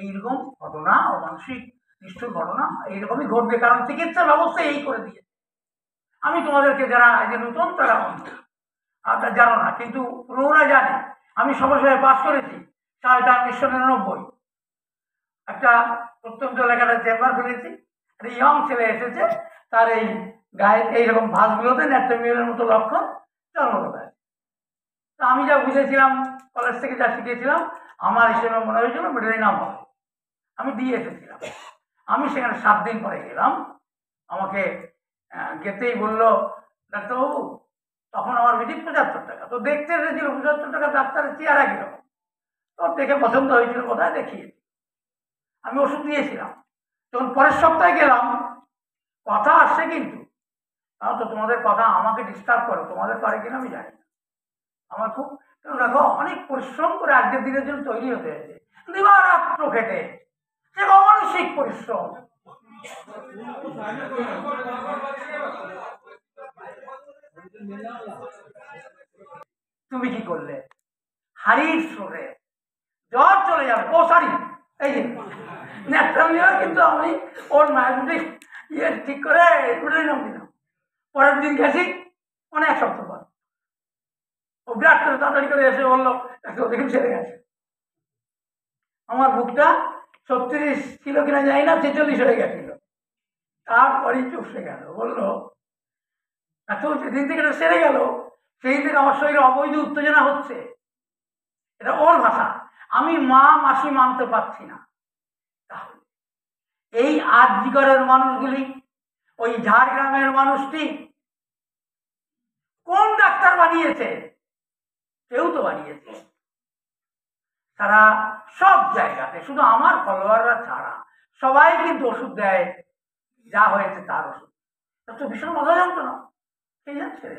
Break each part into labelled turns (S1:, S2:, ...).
S1: এইরকম ঘটনা, অমানসিক নিষ্ঠুর ঘটনা এইরকমই ঘটবে, কারণ চিকিৎসা ব্যবস্থা এই করে দিয়ে। আমি তোমাদেরকে যারা এই যে নতুন তারা আপনার জানো না, কিন্তু পুরোরা জানে। আমি সমাজসেবায় পাস করেছি সালটা 1999। একটা প্রত্যন্ত এলাকাটা চেম্বার খুলেছি, একটা ইয়ং ছেলে এসেছে, তার এই গায়ে এইরকম ভাঁজগুলোতে ন্যাট্রোমিউলের মতো লক্ষণ জন্মগত আছে। তা আমি যা বুঝেছিলাম, কলেজ থেকে যা শিখেছিলাম, আমার হিসেবে মনে হয়েছিল মেডেলি নাম হবে। আমি দিয়ে এসেছিলাম। আমি সেখানে 7 দিন পরে গেলাম। আমাকে গেতেই বললো, ডাক্তারবাবু, তখন আমার ভিজিট 75 টাকা। তো দেখতে এসেছিল 75 টাকা, ডাক্তারের চেয়ারা কিরকম, তোর দেখে পছন্দ হয়েছিল, কোথায় দেখিয়ে আমি ওষুধ দিয়েছিলাম। তখন পরের সপ্তাহে গেলাম, কথা আসছে কিন্তু, তো তোমাদের কথা আমাকে ডিস্টার্ব করে, তোমাদের পারে কিনা আমি জানি না। আমার খুব দেখো অনেক পরিশ্রম করে আজকের দিনের জন্য তৈরি হতে হয়েছে, দিবারাত্র খেটে, সে অমানসিক পরিশ্রম। তুমি কি করলে? হাড়ির স্রোতে জ্বর চলে যাবে। ও সরি, এই যে ন্যাট্রামিও, কিন্তু আমি ওর মায়াবুটি ইয়ে ঠিক করে নাম দিলাম। পরের দিন গেছি, মানে 1 সপ্তাহ পর ও বিরাট করে তাড়াতাড়ি করে এসে বললো, দেখুন ছেড়ে গেছে। আমার বুকটা 36 ছিল কিনা যাই না, 46 হয়ে গেছিল। তারপরেই চুপসে গেল, বললো এত যেদিন থেকে এটা সেরে গেল সেই থেকে আমার শরীরে অবৈধ উত্তেজনা হচ্ছে। এটা ওর ভাষা, আমি মা মাসি মানতে পারছি না। তাহলে এই আরজিকরের মানুষগুলি, ওই ঝাড়গ্রামের মানুষটি কোন ডাক্তার বানিয়েছে? কেউ তো বানিয়েছে। তারা সব জায়গাতে, শুধু আমার ফলোয়াররা ছাড়া সবাই কিন্তু ওষুধ দেয়, যা হয়েছে তার ওষুধ। তো ভীষণ মজা জানতো না, সেই যাচ্ছে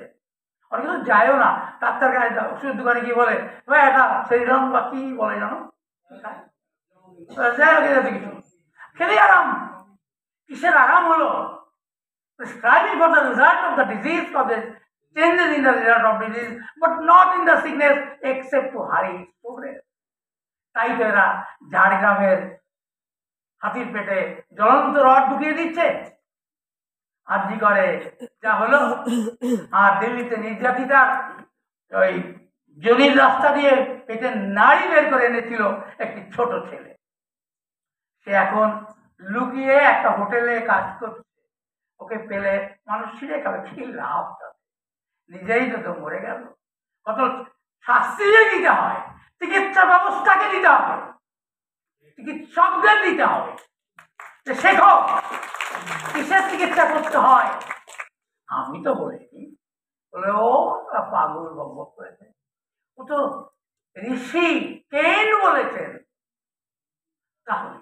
S1: অনেক কিন্তু যায়ও না। ডাক্তার গায়ে ওষুধ দোকানে গিয়ে বলে, ভাই এটা সেইরকম বা কি বলে জানো, কিছু খেলে আরাম। কিসের আরাম হলো? Striving for the result of the disease, for the changes in the result of disease, but not in the sickness, except to hurry its progress. তাই তো এরা ঝাড়গ্রামের হাতির পেটে জ্বলন্ত রড ঢুকিয়ে দিচ্ছে, আরজি করে যা হলো। আর দিল্লিতে নির্যাতিতার ওই জনির রাস্তা দিয়ে পেটে নাড়ি বের করে এনেছিল একটি ছোট ছেলে। সে এখন লুকিয়ে একটা হোটেলে কাজ করছে। ওকে পেলে মানুষ ছিঁড়ে খাবে, কি লাভ? নিজেই তো মরে গেল। কত শাস্তি দিতে হয়, চিকিৎসা ব্যবস্থাকে দিতে হবে, চিকিৎসকদের দিতে হবে, যে শেখো কিসের চিকিৎসা করতে হয়। আমি তো বলিনি, বলে ও পাগল বকবক করেছে। ও তো ঋষি কেন বলেছেন। তাহলে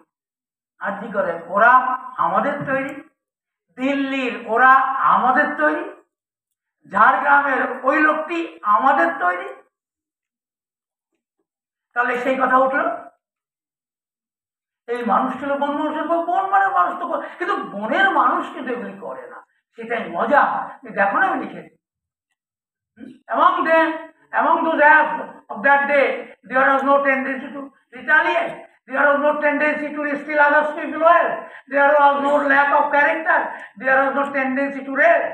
S1: আরজি করে ওরা আমাদের তৈরি, দিল্লির ওরা আমাদের তৈরি, ঝাড়গ্রামের ওই লোকটি আমাদের তৈরি। তাহলে সেই কথা উঠল, এই মানুষ ছিল বন মানুষের, বন মানে মানুষ তো, কিন্তু বনের মানুষ কিন্তু এগুলি করে না, সেটাই মজা। দেখো না, আমি লিখেছি, among those acts of that day, there was no tendency to retaliate, there was no tendency to steal others' people well, there was no lack of character, there was no tendency to rape,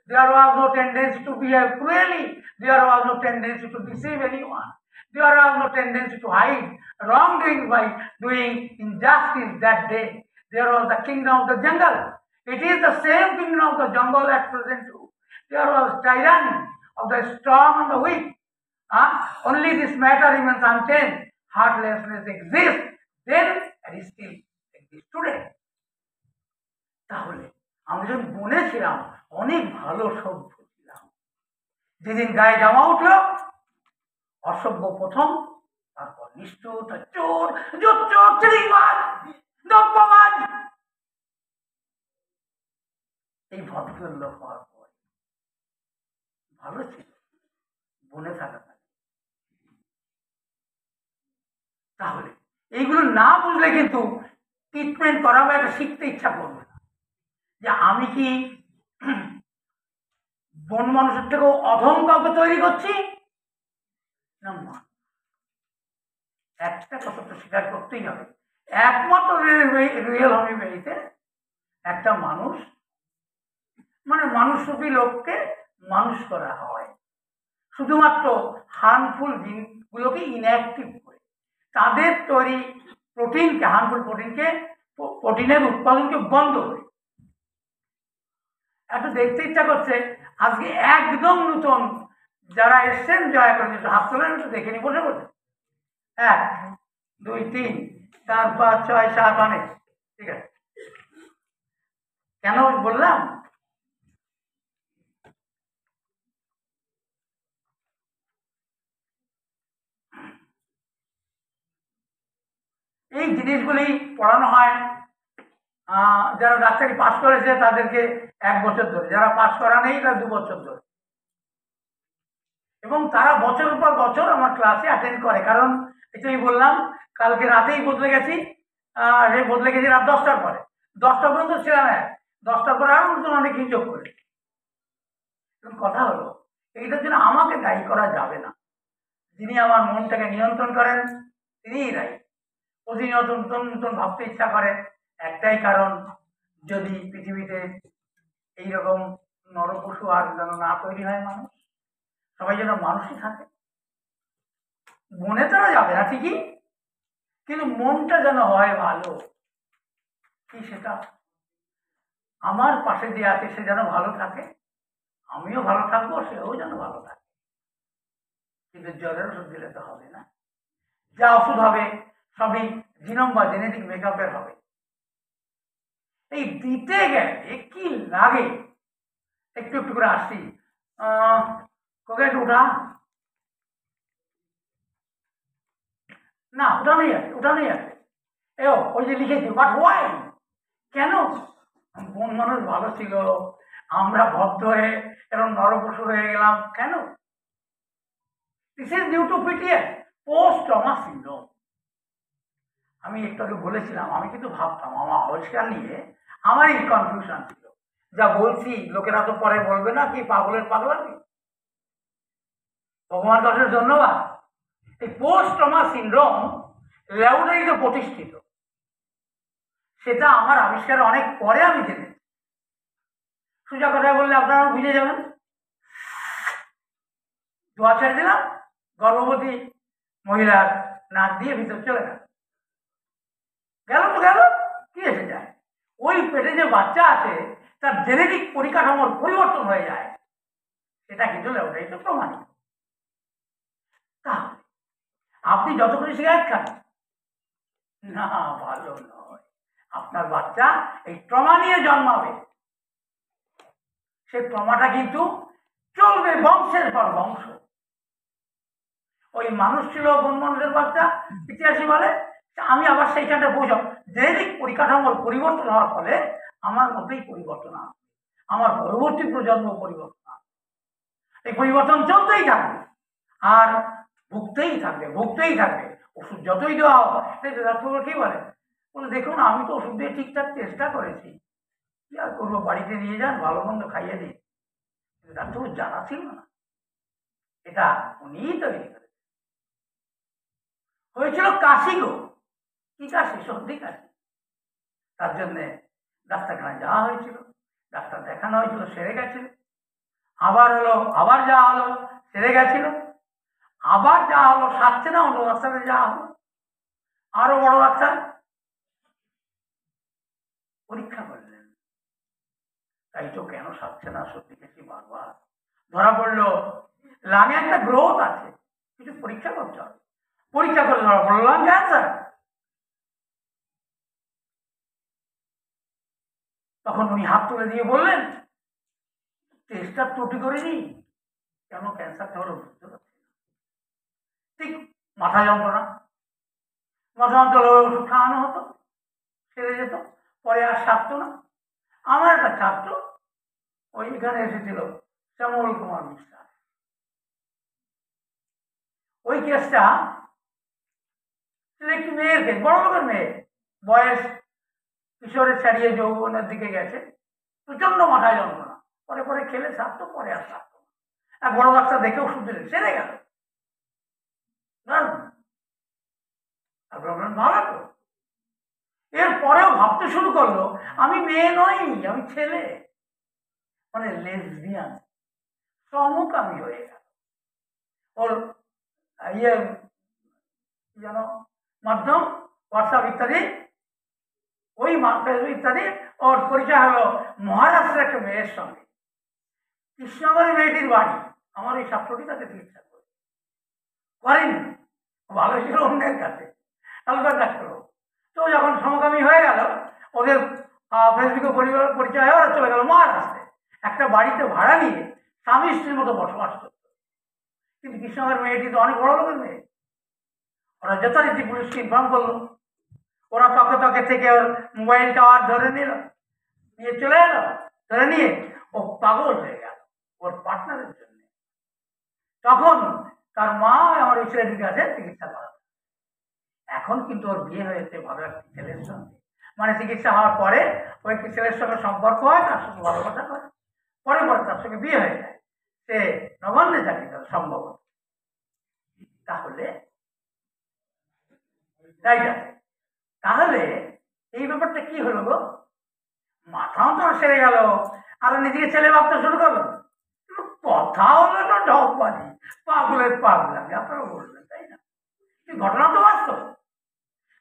S1: there was no tendency to behave cruelly, there was no tendency to deceive anyone, there was no tendency to hide wrongdoings by doing injustice that day. There was the kingdom of the jungle. It is the same kingdom of the jungle at present too. There was tyranny of the strong and the weak. Only this matter remains unchanged. Heartlessness exists then and it still exists today. তাহলে আমরা যখন বনে ছিলাম অনেক ভালো সভ্য ছিলাম। যেদিন গায়ে জামা উঠল, অসভ্য প্রথম, তারপর নিষ্ঠুর, চোর, চোর, চিড়িংবাজ, দ্রব্যবাজ, এই ভদ্রলোক হওয়ার পর ভালো ছিল বনে থাকা। তাহলে এইগুলো না বুঝলে কিন্তু ট্রিটমেন্ট করা বা এটা শিখতে ইচ্ছা করবে না, যে আমি কি বন মানুষের থেকেও অধম কাউকে তৈরি করছি না। একটা কথা তো স্বীকার করতেই হবে, একমাত্র রিয়েল হোমিওপ্যাথিতে একটা মানুষ মানে মানুষরূপী লোককে মানুষ করা হয় শুধুমাত্র হার্মফুল জিনগুলোকে ইনঅ্যাক্টিভ করে, তাদের তৈরি প্রোটিনকে, হার্মফুল প্রোটিনের উৎপাদনকে বন্ধ করে। একটু দেখতে ইচ্ছা করছে, আজকে একদম নতুন যারা এসছেন দয়া করে একটু হাত তোলেন, একটু দেখে নি, বসে বসে 1 2 3 4 5 6 7 অনেক, ঠিক আছে। কেন বললাম, এই জিনিসগুলি পড়ানো হয় যারা ডাক্তারি পাস করেছে তাদেরকে 1 বছর ধরে, যারা পাস করা নেই তারা 2 বছর ধরে, এবং তারা বছরের পর বছর আমার ক্লাসে অ্যাটেন্ড করে। কারণ এটাই বললাম, কালকে রাতেই বদলে গেছি, বদলে গেছি রাত 10টার পরে, 10টা পর্যন্ত ছিলাম 10টার পরে আরো নতুন অনেক কিছু যোগ করে। কথা হলো, এইটার জন্য আমাকে দায়ী করা যাবে না। যিনি আমার মনটাকে নিয়ন্ত্রণ করেন তিনিই দায়ী। প্রতিনিয়ত নতুন নতুন ভাবতে ইচ্ছা করে, একটাই কারণ, যদি পৃথিবীতে এইরকম নরপশু আর যেন না তৈরি হয়, মানুষ সবাই যেন মানুষই থাকে। মনে তারা যাবে না ঠিকই, কিন্তু মনটা যেন হয় ভালো। কি সেটা, আমার পাশে যে আছে সে যেন ভালো থাকে, আমিও ভালো থাকবো, সেও যেন ভালো থাকে। কিন্তু জ্বরের ওষুধ দিলে তো হবে না। যা ওষুধ হবে সবই জিনোম বা জেনেটিক মেকআপের হবে। এই দিতে গেলে কি লাগে, একটু একটু করে আসছি। কোকেট উঠা না, উঠানেই আছে, উঠানেই আছে। ওই যে লিখেছি, বাট ওয়াই, কেন? কোন মানুষ ভালো ছিল, আমরা ভদ্র হয়ে এরকম নরপশু হয়ে গেলাম কেন? This is due to PTS, post trauma syndrome. আমি একটু আগে বলেছিলাম, আমি কিন্তু ভাবতাম আমার আবিষ্কার নিয়ে আমারই কনফিউশন ছিল। যা বলছি লোকেরা তো পরে বলবে না কি পাগলের পাগলামি। ভগবান দাসের ধন্যবাদ। এই পোস্ট ট্রমা সিনড্রোম ল্যাবরেটরিতে প্রতিষ্ঠিত, সেটা আমার আবিষ্কারের অনেক পরে আমি জেনেছি। সোজা কথায় বললে আপনারা বুঝে যাবেন। দোয়া ছেড়ে দিলাম, গর্ভবতী মহিলার নাক দিয়ে ভিতর চলে গেল, গেল তো গেল, কি এসে যায়? ওই পেটে যে বাচ্চা আছে তার জেনেটিক পরিকাঠামোর পরিবর্তন হয়ে যায়, সেটা কিন্তু ল্যাবরেটরিতে প্রমাণিত। তাহলে আপনি যতক্ষণ সিগারেট খান না, ভালো নয়। আপনার বাচ্চা এই ট্রমা নিয়ে জন্মাবে, সেই ট্রমাটা কিন্তু চলবে বংশের পর বংশ। ওই মানুষ ছিল বন মানুষের বাচ্চা, ইতিহাসী বলে। আমি আবার সেইখানটা বুঝলাম, জৈবিক পরিকাঠামোর পরিবর্তন হওয়ার ফলে আমার মতেই পরিবর্তন আসবে, আমার পরবর্তী প্রজন্ম পরিবর্তন আসবে। এই পরিবর্তন চলতেই থাকবে আর ভুগতেই থাকবে, ভুগতেই থাকবে। ওষুধ যতই দেওয়া হয়, ডাক্তারবাবু কি বলে, দেখুন আমি তো ওষুধ দিয়ে ঠিকঠাক চেষ্টা করেছি, কি আর করবো, বাড়িতে নিয়ে যান, ভালো মন্দ খাইয়ে দিই। ডাক্তারবাবু জানা ছিল না, এটা উনিই তৈরি করেন। হয়েছিল কাশি গো, কি কাশি? সর্দি কাশি। তার জন্যে ডাক্তারখানায় যাওয়া হয়েছিল, ডাক্তার দেখানো হয়েছিল, সেরে গেছিল। আবার হলো, আবার যাওয়া হলো, সেরে গেছিল। আবার যাওয়া হলো, সারছে না, অন্য ডাক্তারে যাওয়া হলো, আরো বড় ডাক্তার পরীক্ষা করলেন, তাই তো কেন সারছে না, সর্দি কাশি বারবার ধরা পড়লো, লাঙে একটা গ্রোথ আছে, কিছু পরীক্ষা করতে হবে। পরীক্ষা করে ধরা পড়লো লাং ক্যান্সার। তখন উনি হাত তুলে দিয়ে বললেন, টেস্টটা ত্রুটি করিনি, কেন ক্যান্সারটা হলো বুঝতে পারছি না। ঠিক মাথা যন্ত্রণা, মাথা যন্ত্রণা ওষুধ খাওয়ানো হতো, সেরে যেত, পরে আর সারত না। আমার একটা ছাত্র ওইখানে এসেছিল, শ্যামল কুমার বিশ্বাস। ওই কেসটা একটি মেয়ের কেস, বড় লোকের মেয়ে, বয়স কিশোরের ছাড়িয়ে যৌবনের দিকে গেছে, প্রচন্ড মাথায় যন্ত্রণা, পরে পরে খেলে সারতো, পরে আর সারতো না। এক বড় ডাক্তার দেখে ওষুধ দিলেন, সেরে গেল। আর প্রবলেম ভালো তো, এরপরেও ভাবতে শুরু করলো আমি মেয়ে নই, আমি ছেলে, মানে লেসবিয়ান, সমকামী হয়ে গেল। ওর ইয়ে যেন মাধ্যম, হোয়াটসঅ্যাপ ইত্যাদি, ওই ফেসবুক ইত্যাদি, ওর পরিচয় হলো মহারাষ্ট্রের একটা মেয়ের সঙ্গে। কৃষ্ণনগরের মেয়েটির বাড়ি, আমার ওই ছাত্রটি তাকে চিকিৎসা করেনি, ভালো ছিল অন্যের কাছে, আলবাত ডাক্তার। তো যখন সমকামী হয়ে গেল, ওদের ফেসবুকে পরিচয় হয়ে ওরা চলে গেল মহারাষ্ট্রে, একটা বাড়িতে ভাড়া নিয়ে স্বামী স্ত্রীর মতো বসবাস করত। কিন্তু কৃষ্ণনগরের মেয়েটি তো অনেক বড় লোকের মেয়ে, ওরা যথারীতি পুলিশকে ইনফর্ম করলো। ওরা তকে তকে থেকে ওর মোবাইল টাওয়ার ধরে নিল, নিয়ে চলে এলো, ধরে নিয়ে ও পাগল হয়ে গেল ওর পার্টনারের জন্য। তখন তার মা আমার এই ছেলেটির কাছে চিকিৎসা করা। এখন কিন্তু ওর বিয়ে হয়েছে ভালো একটা ছেলের সঙ্গে, মানে চিকিৎসা হওয়ার পরে ওই একটি ছেলের সঙ্গে সম্পর্ক হয়, তার সঙ্গে ভালোবাসা করে, পরে পরে তার সঙ্গে বিয়ে হয়ে যায়। সে নবান্নে চাকরি করে সম্ভবত। তাহলে তাই আছে, তাহলে এই ব্যাপারটা কি হলো গো, মাথাও তো সেরে গেল, আর নিজেকে ছেলে ভাবতে শুরু করলো। কথা হলো না ঢপবাজি, পাগলের পাগলামি, আপনারা বলবেন তাই না? ঘটনা তো বাস্তব।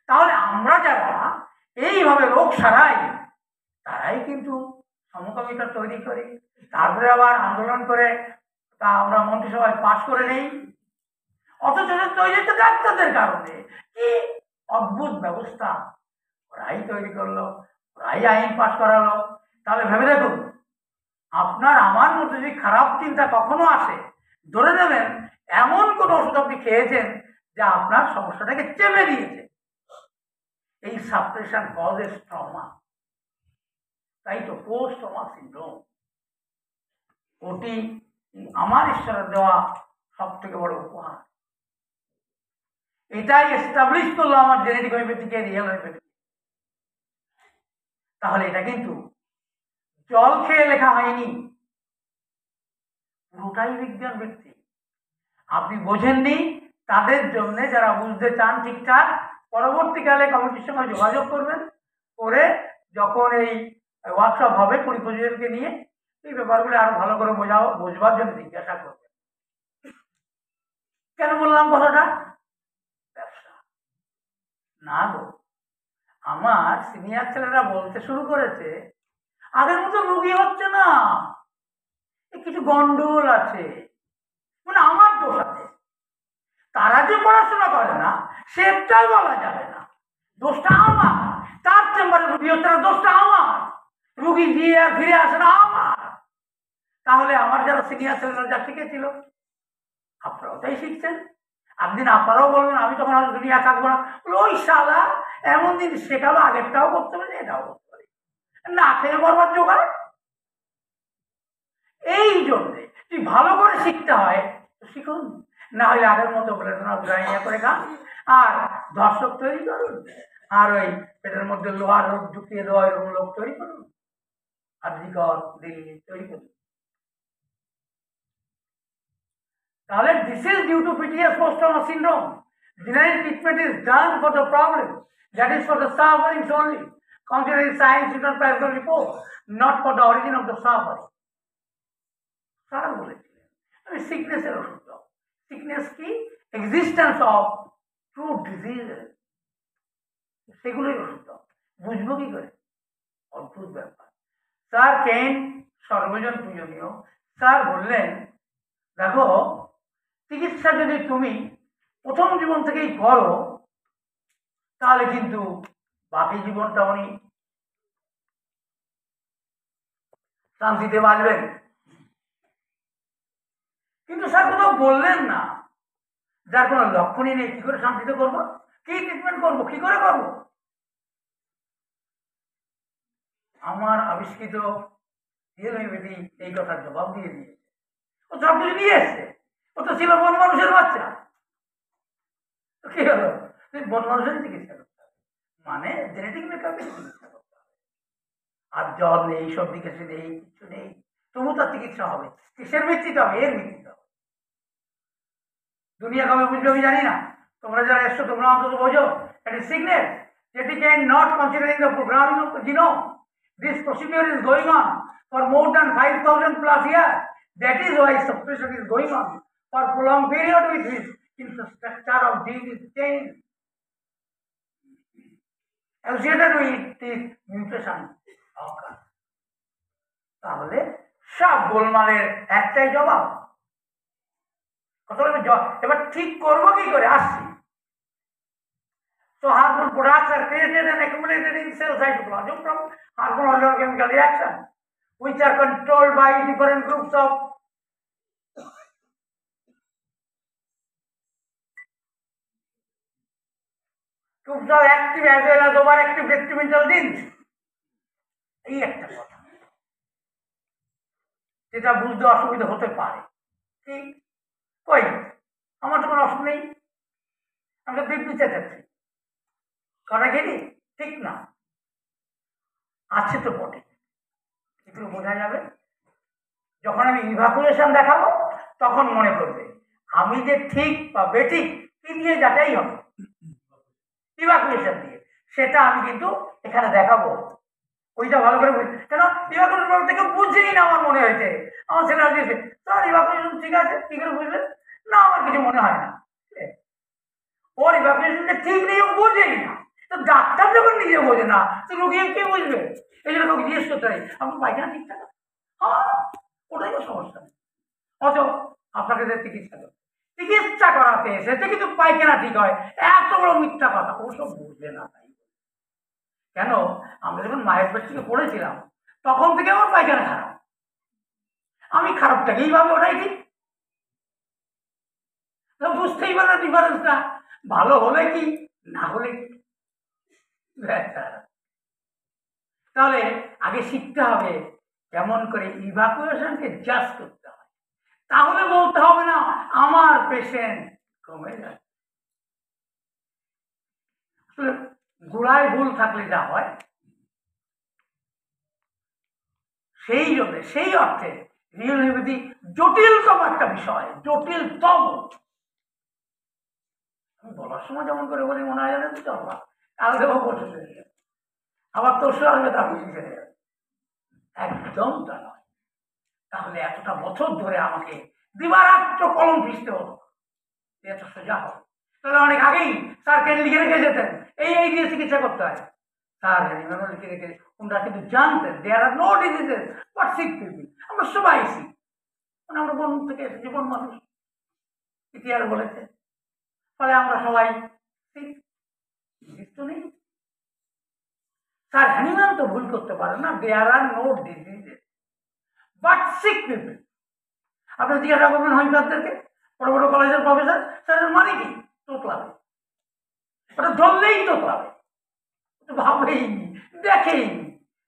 S1: তাহলে আমরা যারা এইভাবে রোগ সারাই, তারাই কিন্তু সমকামিতা তৈরি করি, তারপরে আবার আন্দোলন করে তা আমরা মন্ত্রিসভায় পাশ করে নেই, অথচ তৈরি হচ্ছে ডাক্তারদের কারণে। কি অদ্ভুত ব্যবস্থা ওরাই তৈরি করলো, ওরাই আইন পাশ করালো। তাহলে ভেবে দেখুন, আপনার আমার মধ্যে যদি খারাপ চিন্তা কখনো আসে, ধরে নেবেন এমন কোন ওষুধ আপনি খেয়েছেন যা আপনার সমস্যাটাকে চেপে দিয়েছে। এই সাপ্রেশন কজেস ট্রমা, তাই তো পোস্ট ট্রমা সিনড্রোম। ওটি আমার ঈশ্বরের দেওয়া সব থেকে বড় উপহার। এটাই এস্টাবলিশ করলো আমার জেনেটিক হোমিওপ্যাথিকে, রিয়েল হোমিওপ্যাথি। তাহলে এটা কিন্তু জল খেয়ে লেখা হয়নি, পুরোটাই বিজ্ঞান ভিত্তিক। আপনি বোঝেননি, তাদের জন্য যারা বুঝতে চান ঠিকঠাক, পরবর্তীকালে কমিটির সঙ্গে যোগাযোগ করবেন, করে যখন এই ওয়ার্কশপ হবে 20-25 জনকে নিয়ে, এই ব্যাপারগুলো আরো ভালো করে বোঝবার জন্য জিজ্ঞাসা করবেন। কেন বললাম কথাটা? ব্যবসা না গো, আমার সিনিয়র ছেলেরা বলতে শুরু করেছে আগের মতো রুগী হচ্ছে না, কিছু গন্ডগোল আছে, মানে আমার দোষ আছে। তারা যে পড়াশোনা করে না সেটাই বলা যাবে না, দোষটা আমার। তার চেম্বারে রুগী হচ্ছে না, দোষটা আমার। রুগী গিয়ে আর ফিরে আসে না আমার। তাহলে আমার যারা সিনিয়র ছেলেরা যা শিখেছিল, আপনারাও তাই শিখছেন। একদিন আপনারাও বলবেন আমি তখন আর দুনিয়া থাকবো না, ওই শালা এমন দিন শেখালো, আগেরটাও করতে পারি, এটাও করতে পারি, না খেয়ে বরবার জোগাড়। এই জন্যে তুই ভালো করে শিখতে হয় তো শিখুন, না হলে আগের মতো বলে তোমরা করে খান, আর দর্শক তৈরি করুন, আর ওই পেটের মধ্যে লোহার রোগ ঢুকিয়ে দেওয়া এরকম লোক তৈরি করুন, আর দিল্লি তৈরি করুন। তাহলে this is due to PTS post-trauma syndrome. Generic treatment is done for the problem, that is for the sufferings only. Considering science is not practical report, not for the origin of the suffering. Sir বলেছিলেন আমি সিকনেসের ওষুধ দাও। Sickness কি? Existence of true disease, সেগুলোই ওষুধ দাও। বুঝবো কি করে? অদ্ভুত ব্যাপার। স্যার কেন সর্বজন পূজনীয়। স্যার বললেন দেখো, চিকিৎসা যদি তুমি প্রথম জীবন থেকেই করো, তাহলে কিন্তু বাকি জীবনটা উনি শান্তিতে বাঁচবেন। কিন্তু স্যার কোথাও বললেন না, যার কোনো লক্ষণই নেই কি করে শান্তিতে করবো, কি ট্রিটমেন্ট করবো, কি করে করবো। আমার আবিষ্কৃত হোমিওপ্যাথি এই কথার জবাব দিয়ে দিয়েছে। ও সব কিছু নিয়ে এসছে, ও তো ছিল বন মানুষের বাচ্চা। কি হলো, বন মানুষের চিকিৎসা করতে হবে, মানে জেনেটিক মেকআপের চিকিৎসা করতে হবে। আর জ্বর নেই, সর্দি কাশি নেই, কিছু নেই, তবু তার চিকিৎসা হবে। কিসের ভিত্তিতে হবে? এর ভিত্তিতে হবে। দুনিয়া কবে বুঝবে আমি জানি না, তোমরা যারা এসছো তোমরা অন্তত বোঝো, এটা সিকনেস যেটি can not considering the programming of the genome. This procedure is going on for more than 5,000 plus years. That is why suppression is going on for prolonged period with which infrastructure of gene is changed. Associated with this mutation occurs. তাহলে সব গোলমালের একটাই জবাব। এবার ঠিক করবো কি করে, আসছি। So harmful products are created and accumulated in cell cytoplasm from harmful organochemical reactions, which are controlled by different groups of active as well as overactive detrimental genes. এই একটা কথা যেটা বুঝতে অসুবিধা হতে পারে। ঠিক কই আমার তো কোনো অসুবিধা নেই, আমি তো দিব্যি চেঁচাচ্ছি, কথা খেলি ঠিক না, আছে তো বটে। একটু বোঝা যাবে যখন আমি ইভাকুয়েশন দেখাবো, তখন মনে করবে আমি যে ঠিক বা বেঠিক কি দিয়ে যাচাই হবে, ইভাকুয়েশন দিয়ে। সেটা আমি কিন্তু এখানে দেখাবো, ওইটা ভালো করে বুঝি। কেন ইভাকুয়েশন থেকে বুঝেই না, আমার মনে হয়েছে আমার ছেলে দিয়েছে স্যার ইভাকুয়েশন ঠিক আছে, কি করে বুঝলেন? না আমার কিছু মনে হয় না, ওর ইভাকুয়েশনটা ঠিক নেই, ও বোঝেই না। তো ডাক্তার যখন নিজে বোঝে না, তো রোগী কে বুঝবে? এই জন্য তোকে জিজ্ঞেস করতে হয় আপনার পায়খানা ঠিকঠাক? হ্যাঁ, ওটাই তো সমস্যা। অথচ আপনাকে যে চিকিৎসা করাতে এসেছে কিন্তু পায়খানা ঠিক হয়, এত বড় মিথ্যা কথা, ওসব বুঝবে না। তাই কেন, আমরা যখন মায়ের পেট থেকে পড়েছিলাম তখন থেকে আমার পায়খানা খারাপ, আমি খারাপটাকে এইভাবে ওটাই ঠিক বুঝতেই পারে ডিফারেন্সটা, ভালো হলে কি না হলে কি। তাহলে আগে শিখতে হবে কেমন করে ইভাকুয়েশনকে জাজ করতে হয়, তাহলে বলতে হবে না আমার পেশেন্ট কমে যায়। গোড়ায় ভুল থাকলে যা হয়, সেই জন্য সেই অর্থে রিয়েল হোমিওপ্যাথি জটিলতম একটা বিষয়, জটিলতম। আমি বলার সময় যেমন করে বলি মনে হয় জানেন তো চলবা কালকে বসে চলে যাবে, আবার তোর আসবে তা খুশি চলে যাবে, একদম তা নয়। তাহলে এতটা বছর ধরে আমাকে দিবারাত্র কলম পিষতে হতো, এত সোজা হবে। তাহলে অনেক আগেই স্যার কেন লিখে রেখে যেতেন এই দিয়ে চিকিৎসা করতে হয়। স্যার লিখে রেখে ওনারা কিন্তু জানতেন there are no diseases but sick people. আমরা সবাই সিক, মানে আমরা বন থেকে এসেছি, বন মানুষ, ইতিহাস বলেছে। ফলে আমরা সবাই সিক, তো নেই। স্যার হ্যানিম্যান তো ভুল করতে পারেন না, there are no diseases but sick people. আপনি জিজ্ঞাসা করবেন হোমিওপ্যাথদেরকে, বড় বড় কলেজের প্রফেসর, স্যারের মানে কি? তোতলাবে, ওটা ধরলেই তোতলাবে, ভাবেই দেখেই।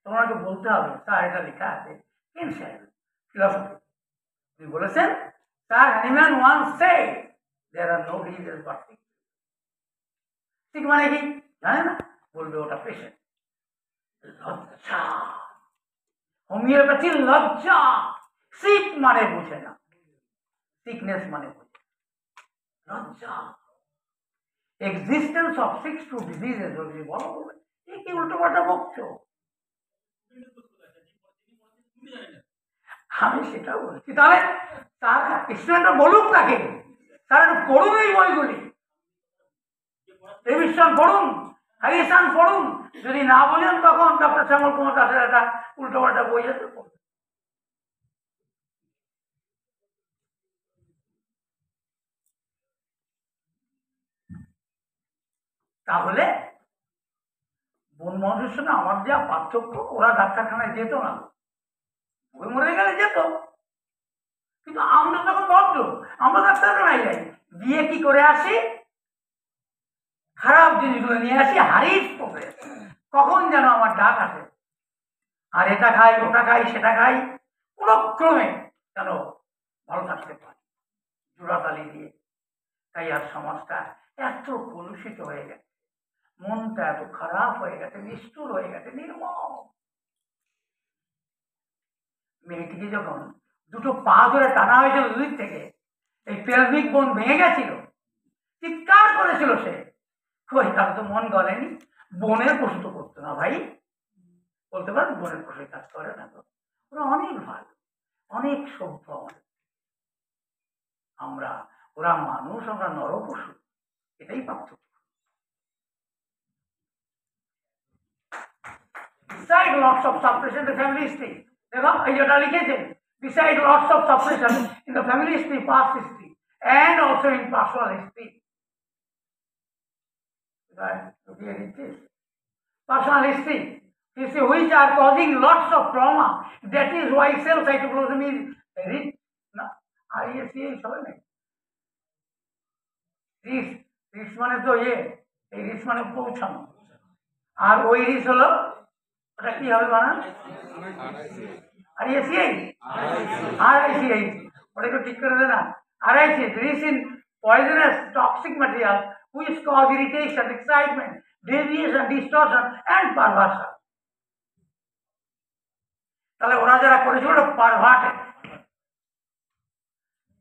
S1: তোমাকে বলতে হবে স্যার এটা লেখা আছে ফিলসফি, তিনি বলেছেন sir Hahnemann once said there are no diseases but sick. Sick মানে কি জানে না, বলবে ওটা পেশেন্ট। লজ্জা, হোমিওপ্যাথি লজ্জা। সিক মানে বুঝে না, সিকনেস মানে বুঝে লজ্জা। Existence of six to diseases বলো, এই কি উল্টো পাল্টা বকছো? আমি সেটাও বলছি। তাহলে তার স্টুডেন্টরা বলুক তাকে, তার একটু পড়ুন এই বইগুলি, রিভিশন পড়ুন, হারিয়েশন পড়ুন। যদি না বলেন তখন ডক্টর শ্যামল কুমার দাসের একটা উল্টো পাল্টা বই আছে, তাহলে বন মানুষের সঙ্গে আমার যা পার্থক্য, ওরা ডাক্তারখানায় যেত না, ওই মরে গেলে যেত, কিন্তু আমরা তখন ভদ্র, আমরা ডাক্তারখানায় যাই, গিয়ে কি করে আসি, খারাপ জিনিসগুলো নিয়ে আসি, হারিস পড়ে। কখন যেন আমার ডাক আসে, আর এটা খাই ওটা খাই সেটা খাই, কোনো ক্রমে যেন ভালো থাকতে পারি জোড়াতালি দিয়ে। তাই আর সমাজটা এত কলুষিত হয়ে গেছে, মনটা এত খারাপ হয়ে গেছে, নিষ্ঠুর হয়ে গেছে, নির্মম। মেয়েটিকে যখন দুটো পা ধরে টানা হয়েছিল দুদিক থেকে, এই পেলভিক বোন ভেঙে গেছিল, চিৎকার করেছিল সে, কই তার তো মন গলেনি, বনের প্রসূত করতে। না ভাই, বলতে পারেন বোনের পাশে কাজ করে না তো, ওরা অনেক ভালো, অনেক সভ্য। আমরা, ওরা মানুষ, আমরা নরপশু, এটাই পার্থক্য। Beside lots of suppression, the family history. দেখো এই যেটা লিখেছেন, beside lots of suppression in the family history, past history, and also in personal history. Right? Okay, it is. Personal history, which are causing lots of trauma. That is why cell cytoplasm is rich. ISA সবাই নাই। রিস মানে তো এই রিস মানে পৌঁছানো, আর ওই রিস হলো ওটা কি হবে বানান? RICH, ওটা একটু ঠিক করে দে না। RICH, rich in poisonous toxic material which cause irritation, excitement, deviation, distortion and perversion. তাহলে ওরা যারা করেছিল ওটা পারভার্টেড।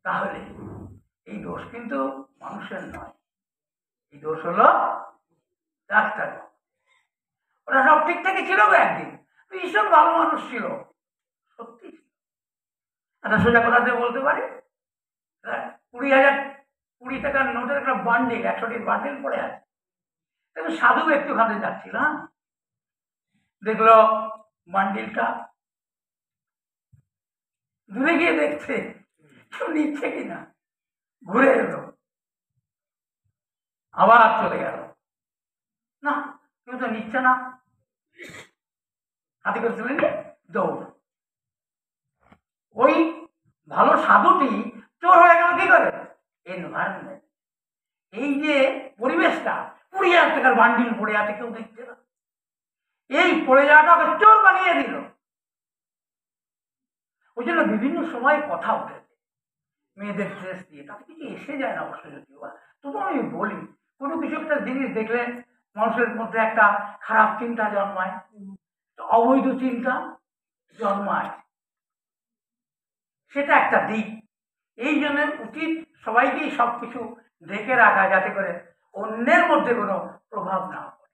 S1: তাহলে এই দোষ কিন্তু মানুষের নয়, এই দোষ হলো ডাক্তার। ওরা সব ঠিকঠাকই ছিল একদিন, ভীষণ ভালো মানুষ ছিল, সত্যি। একটা সোজা কথা দিয়ে বলতে পারি, 20 টাকার নোটের একটা বান্ডিল, 100টির বান্ডিল পড়ে আছে। কিন্তু সাধু ব্যক্তি ওখানে যাচ্ছিল, দেখলো বান্ডিলটা, দূরে গিয়ে দেখছে কেউ নিচ্ছে কিনা, ঘুরে এলো, আবার চলে গেল, না কেউ তো নিচ্ছে না, হাতে করে চলে গিয়ে দৌড়। ওই ভালো সাধুটি চোর হয়ে গেল কি করে? এনভায়রনমেন্ট, এই যে পরিবেশটা, 20,000 টাকার বান্ডিল পড়ে আছে, কেউ দেখছে না, এই পড়ে যাওয়াটাকে চোর বানিয়ে দিল। ওই জন্য বিভিন্ন সময় কথা উঠেছে মেয়েদের ড্রেস দিয়ে, তাতে কিছু এসে যায় না অবশ্য, যদিও তবু আমি বলি, কোনো কিছু একটা জিনিস দেখলে মানুষের মধ্যে একটা খারাপ চিন্তা জন্মায়, অবৈধ চিন্তা জন্মায়, সেটা একটা দিক। এই জন্য উচিত সবাইকেই সবকিছু ঢেকে রাখা, যাতে করে অন্যের মধ্যে কোনো প্রভাব না পড়ে।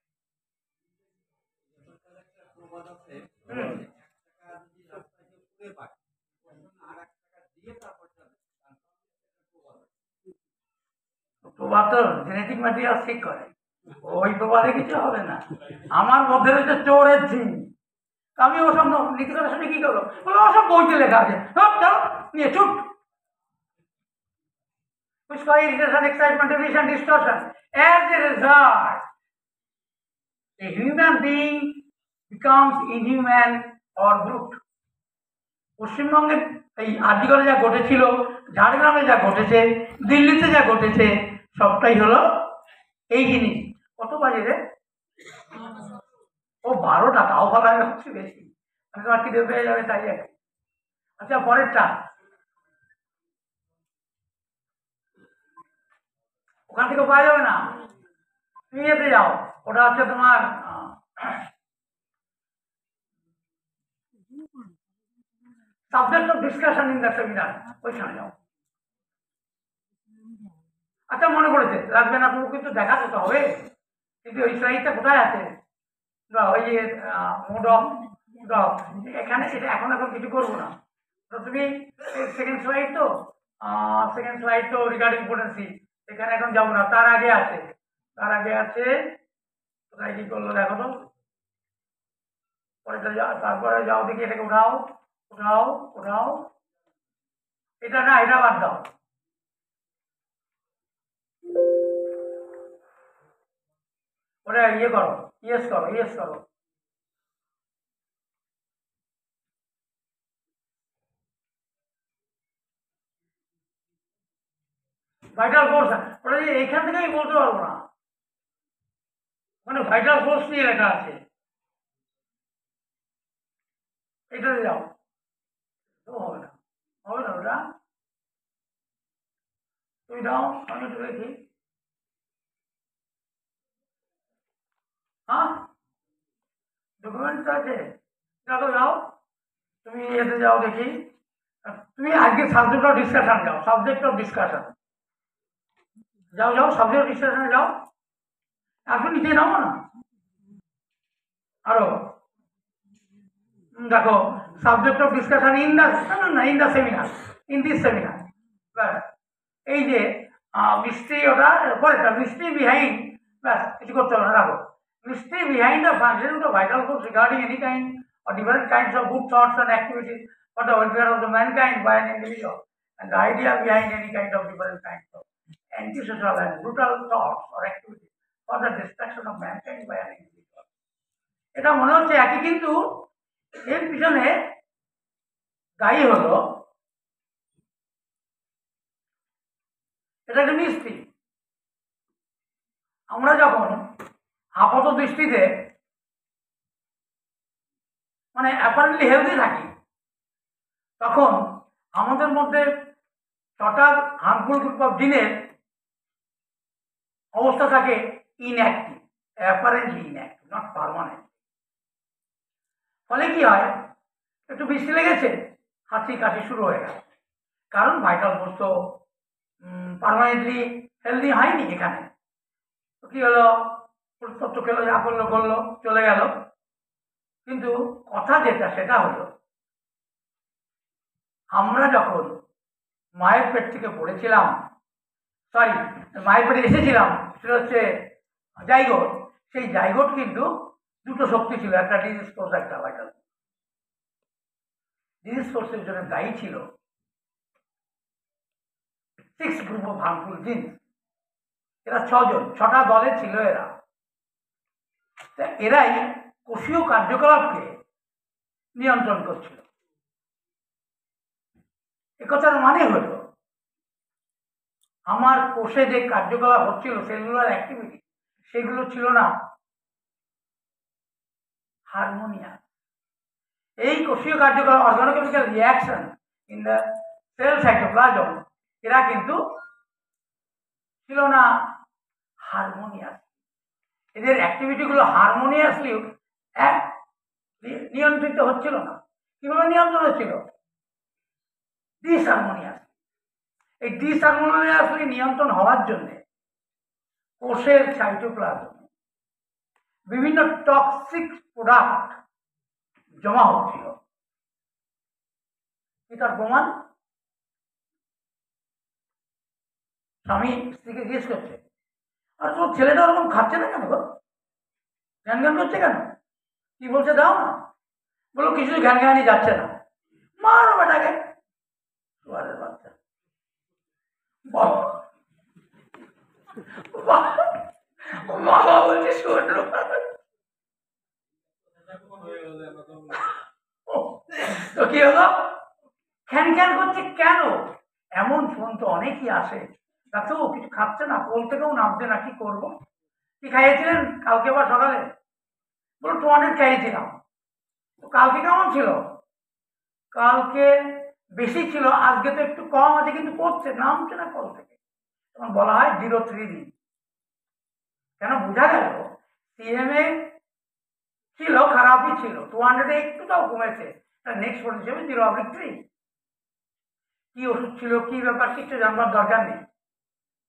S1: প্রভাব তো জেনেটিক ম্যাটেরিয়াল ঠিক করে, ওই প্রভাবে কিছু হবে না। আমার মধ্যে রয়েছে চোরের জিন, আমি ওসব নীতিকথার সাথে কি করবো, বলে ওসব বইতে লেখা আছে, চলো নিয়ে ছুট। Which cause irritation, excitement, deviation, distortion. As a result, a human being becomes inhuman or brute. পশ্চিমবঙ্গের এই আদিগড়ে যা ঘটেছিল, ঝাড়গ্রামে যা ঘটেছে, দিল্লিতে যা ঘটেছে, সবটাই হলো এই জিনিস। কত বাজে রে? ও 12টা, তাও ভালো হচ্ছে বেশি, আমি তোমার খিদে পেয়ে যাবে তাই। আচ্ছা, পরেরটা ওখান থেকে পাওয়া যাবে না, তুমি এতে যাও, ওটা হচ্ছে তোমার subject of discussion in the seminar, ওইখানে যাও। আচ্ছা, মনে পড়েছে, লাগবে না তুমি, কিন্তু দেখাতে তো হবে, কিন্তু ওই স্লাইডটা কোথায় আছে? ওই যে মোড অফ এখানে, সেটা এখন কিছু করবো না। তো তুমি সেকেন্ড স্লাইড তো রিগার্ডিং পোটেন্সি, এখানে এখন যাবো না, তার আগে আছে, কোথায় কি করলো দেখো তো, পরেটা যাও, তারপরে যাও দেখি, এটাকে উঠাও, এটা না, এটা বাদ দাও। ওটা ইয়ে করো, ইয়েস করো। ভাইটাল ফোর্স, ওটা যে এখান থেকে আমি বলতে পারবো না, মানে ভাইটাল ফোর্স নিয়ে লেখা আছে, এটাতে যাও, তো হবে না ওটা, তুমি দাও, আমি একটু দেখি। হ্যাঁ, ডকুমেন্টস আছে, যাও, তুমি এতে যাও দেখি, তুমি আজকে সাবজেক্ট অফ ডিসকাশন যাও, যাও সাবজেক্ট অফ ডিসকাশনে যাও, এখন নিচে নামো না, আরো দেখো, subject of discussion in the in the seminar, in this seminar. ব্যাস, এই যে মিস্ট্রি, ওটা পরেটা মিস্ট্রি বিহাইন্ড, ব্যাস কিছু করতে হবে না। রাখো, mystery behind the function of the vital force regarding any kind or different kinds of good thoughts and activities for the welfare of the mankind by an individual, and the idea behind any kind of different kinds of antisocial and brutal thoughts or activities for the destruction of mankind by an individual. এটা মনে হচ্ছে একই, কিন্তু এর পিছনে দায়ী হলো এটা একটা মিস্ত্রি। আমরা যখন আপাত দৃষ্টিতে মানে অ্যাপারেন্টলি হেলদি থাকি, তখন আমাদের মধ্যে হঠাৎ হার্মফুল গ্রুপ অফ জিনের অবস্থা থাকে inactive, apparently inactive, not permanent. ফলে কি হয়, একটু বৃষ্টি লেগেছে, হাঁচি কাশি শুরু হয়ে গেল, কারণ ভাইটাল ফোর্স তো পারমানেন্টলি হেলদি হয়নি এখানে। তো কি হলো, ওষুধপত্র খেলো, যা করলো করলো, চলে গেল। কিন্তু কথা যেটা সেটা হলো, আমরা যখন মায়ের পেট থেকে পড়েছিলাম, সরি মায়ের পেটে এসেছিলাম, সেটা হচ্ছে জাইগোট। সেই জাইগোট কিন্তু দুটো শক্তি ছিল, একটা ডিজিজ ফোর্স, একটা ভাইটাল। ডিজিজ ফোর্সের জন্য দায়ী ছিল 6 গ্রুপ অফ হার্মফুল জিন। এরা 6 জন, 6টা দলে ছিল এরা। এরাই কোষীয় কার্যকলাপকে নিয়ন্ত্রণ করছিল। একথার মানে হলো, আমার কোষে যে কার্যকলাপ হচ্ছিল, সেলুলার অ্যাক্টিভিটি, সেগুলো ছিল না হারমোনিয়াস। এই কোষীয় কার্যকলাপ, organochemical reaction in the cell cytoplasm, এরা কিন্তু ছিল না হারমোনিয়াস। এদের অ্যাক্টিভিটিগুলো হারমোনিয়াসলি নিয়ন্ত্রিত হচ্ছিল না। কিভাবে নিয়ন্ত্রণ হচ্ছিল? ডিসহারমোনিয়াস। এই ডিসহারমোনিয়াসলি নিয়ন্ত্রণ হওয়ার জন্য কোষের সাইটোপ্লাজমে বিভিন্ন টক্সিক প্রোডাক্ট জমা হচ্ছিল। কি তার প্রমাণ? স্বামী স্ত্রীকে জিজ্ঞেস করছে, আর তোর ছেলেটা ওরকম খাচ্ছে না কেন গো, জ্ঞান জ্ঞান করছে কেন? কি বলছে, দাও না। বলো কিছু জ্ঞান জ্ঞানই যাচ্ছে না, মারো বেটাকে। সুয়ারের বাচ্চা। বাবা বলছে শুনলো, তো কি হলো, খ্যান খ্যান করছে কেন? এমন ফোন তো অনেকই আসে, তাতে ও কিছু খাচ্ছে না, কোল থেকেও নামছে না, কি করবো? কি খাইয়েছিলেন কালকে বা সকালে? বলো 200 খাইয়েছিলাম। তো কালকে কেমন ছিল? কালকে বেশি ছিল, আজকে তো একটু কম আছে, কিন্তু করছে, নামছে না কল থেকে। তখন বলা হয় 03 দিন। কেন? বোঝা গেল সিএমএ ছিল, খারাপই ছিল, 200 একটুটাও কমেছে, নেক্সট ফোন হিসেবে 0/3। কি ওষুধ ছিল, কি ব্যাপার, কিছু জানবার দরকার নেই।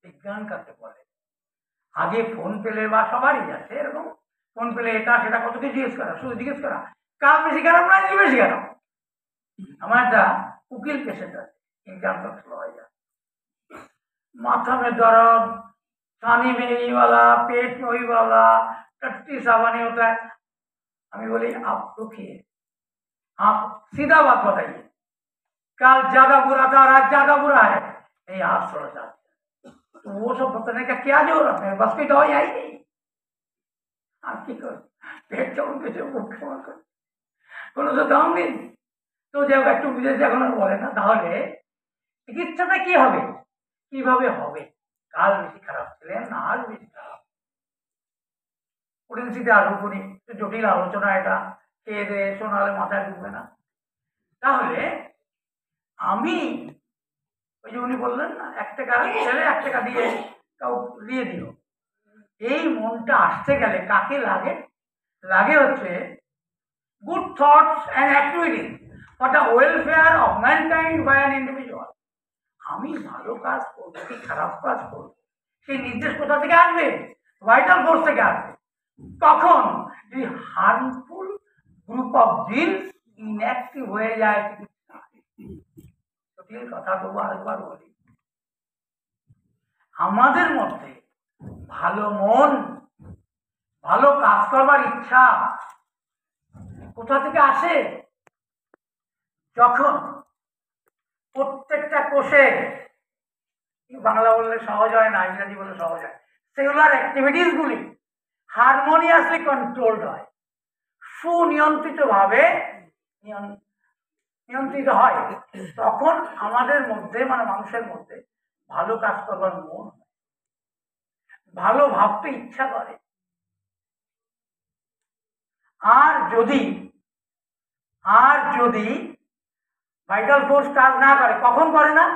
S1: বিজ্ঞান কাকে বলে? আগে ফোন পেলে, বা সবারই আছে এরকম, ফোন পেলে এটা সেটা কত কিছু জিজ্ঞেস করা, শুধু জিজ্ঞেস করা কাল বেশি খারাপ না, আজকে বেশি খারাপ। আমার একটা উকিল পেশেন্ট আছে, इनकम टैक्स लॉयर, माथा में दर्द, छानी में यही वाला, पेट में वही वाला, टट्टी साबानी होता है। हमें बोली आप रुकिए, आप सीधा बात बताइए, कल ज्यादा बुरा था और आज ज्यादा बुरा है, नहीं आज थोड़ा सा। तो वो सब बताने का क्या जरूरत है, बस की दवाई आई नहीं। आप की करो, पेट चौन के जो मुख कर কোনো তো দাম নেই। তো যাই হোক, একটু বুঝেছে, এখন আর বলে না। তাহলে চিকিৎসাটা কি হবে, কিভাবে হবে? কাল বেশি খারাপ ছিলেন না, আজ বেশি খারাপ। পরিস্থিতি আরো করি, জটিল আলোচনা এটা, খেয়ে দিয়ে শোনালে মাথায় ঢুকবে না। তাহলে আমি ওই যে উনি বললেন না, 1 টাকা ছেলে 1 টাকা দিয়ে কাউ দিয়ে দিল, এই মনটা আসতে গেলে কাকে লাগে? লাগে হচ্ছে good thoughts and activities for the welfare of mankind by an individual. আমি ভালো কাজ করবো কি খারাপ কাজ করবো, সেই নির্দেশ কোথা থেকে আসবে? ভাইটাল ফোর্স থেকে আসবে। তখন যদি harmful group of genes inactive হয়ে যায় চিকিৎসা। জটিল কথা তবু আরেকবার বলি, আমাদের মধ্যে ভালো মন, ভালো কাজ করবার ইচ্ছা কোথা থেকে আসে? যখন প্রত্যেকটা কোষে, বাংলা বললে সহজ হয় না, ইংরেজি বললে সহজ হয়, সেলুলার অ্যাক্টিভিটিস গুলি হারমোনিয়াসলি কন্ট্রোলড হয়, সুনিয়ন্ত্রিতভাবে নিয়ন্ত্রিত হয়, তখন আমাদের মধ্যে মানে মানুষের মধ্যে ভালো কাজ করবার মন হয়, ভালো ভাবতে ইচ্ছা করে। আর যদি ভাইটাল ফোর্স কাজ না করে, কখন করে না?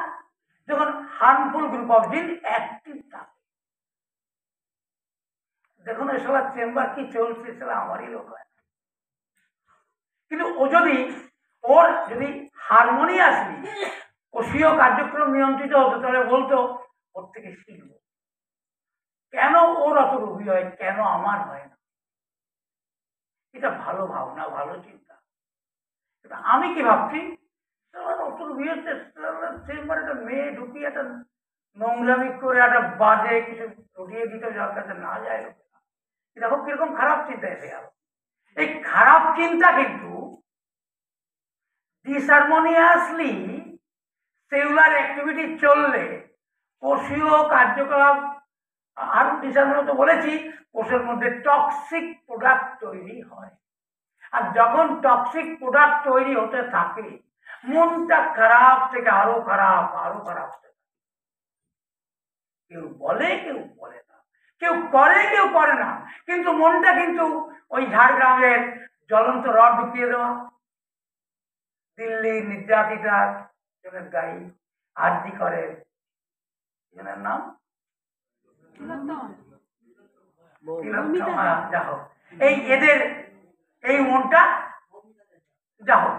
S1: যখন হার্মফুল গ্রুপ অফ জিন অ্যাক্টিভ থাকে। দেখুন ওই শালা চেম্বার কি চলছে, শালা আমারই লোক হয় না। কিন্তু ওর যদি হারমোনিয়াসলি কোষীয় কার্যক্রম নিয়ন্ত্রিত হতো, তাহলে বলতো ওর থেকে শিখব, কেন ওর অত রোগী হয়, কেন আমার হয় না। এটা ভালো ভাবনা, ভালো চিন্তা। আমি কি ভাবছি, অত রোগী হচ্ছে, চেম্বারে একটা মেয়ে ঢুকিয়ে একটা নোংরামি করে একটা বাজে কিছু রুটিয়ে দিতে, যার কাছে না যায় লোকেরা, দেখো কিরকম খারাপ চিন্তা এসে গেল। এই খারাপ চিন্তা কিন্তু ডিসহারমোনিয়াসলি সেলুলার অ্যাক্টিভিটি চললে কোষীয় কার্যকলাপ আরো ডিসহারমোনিয়াস, বলেছি কোষের মধ্যে টক্সিক প্রোডাক্ট তৈরি হয়। আর যখন টক্সিক প্রোডাক্ট তৈরি হতে থাকে, মনটা খারাপ থেকে আরো খারাপ, আরো খারাপ। কেউ বলে, কেউ বলে না, কেউ করে, কেউ করে না, কিন্তু মনটা কিন্তু ওই ঝাড়গ্রামের জ্বলন্ত রড ঢুকিয়ে দেওয়া, দিল্লির নির্যাতিতার জনের গাই আরজি করে, জনের নাম যা হোক, এদের এই মনটা যা হোক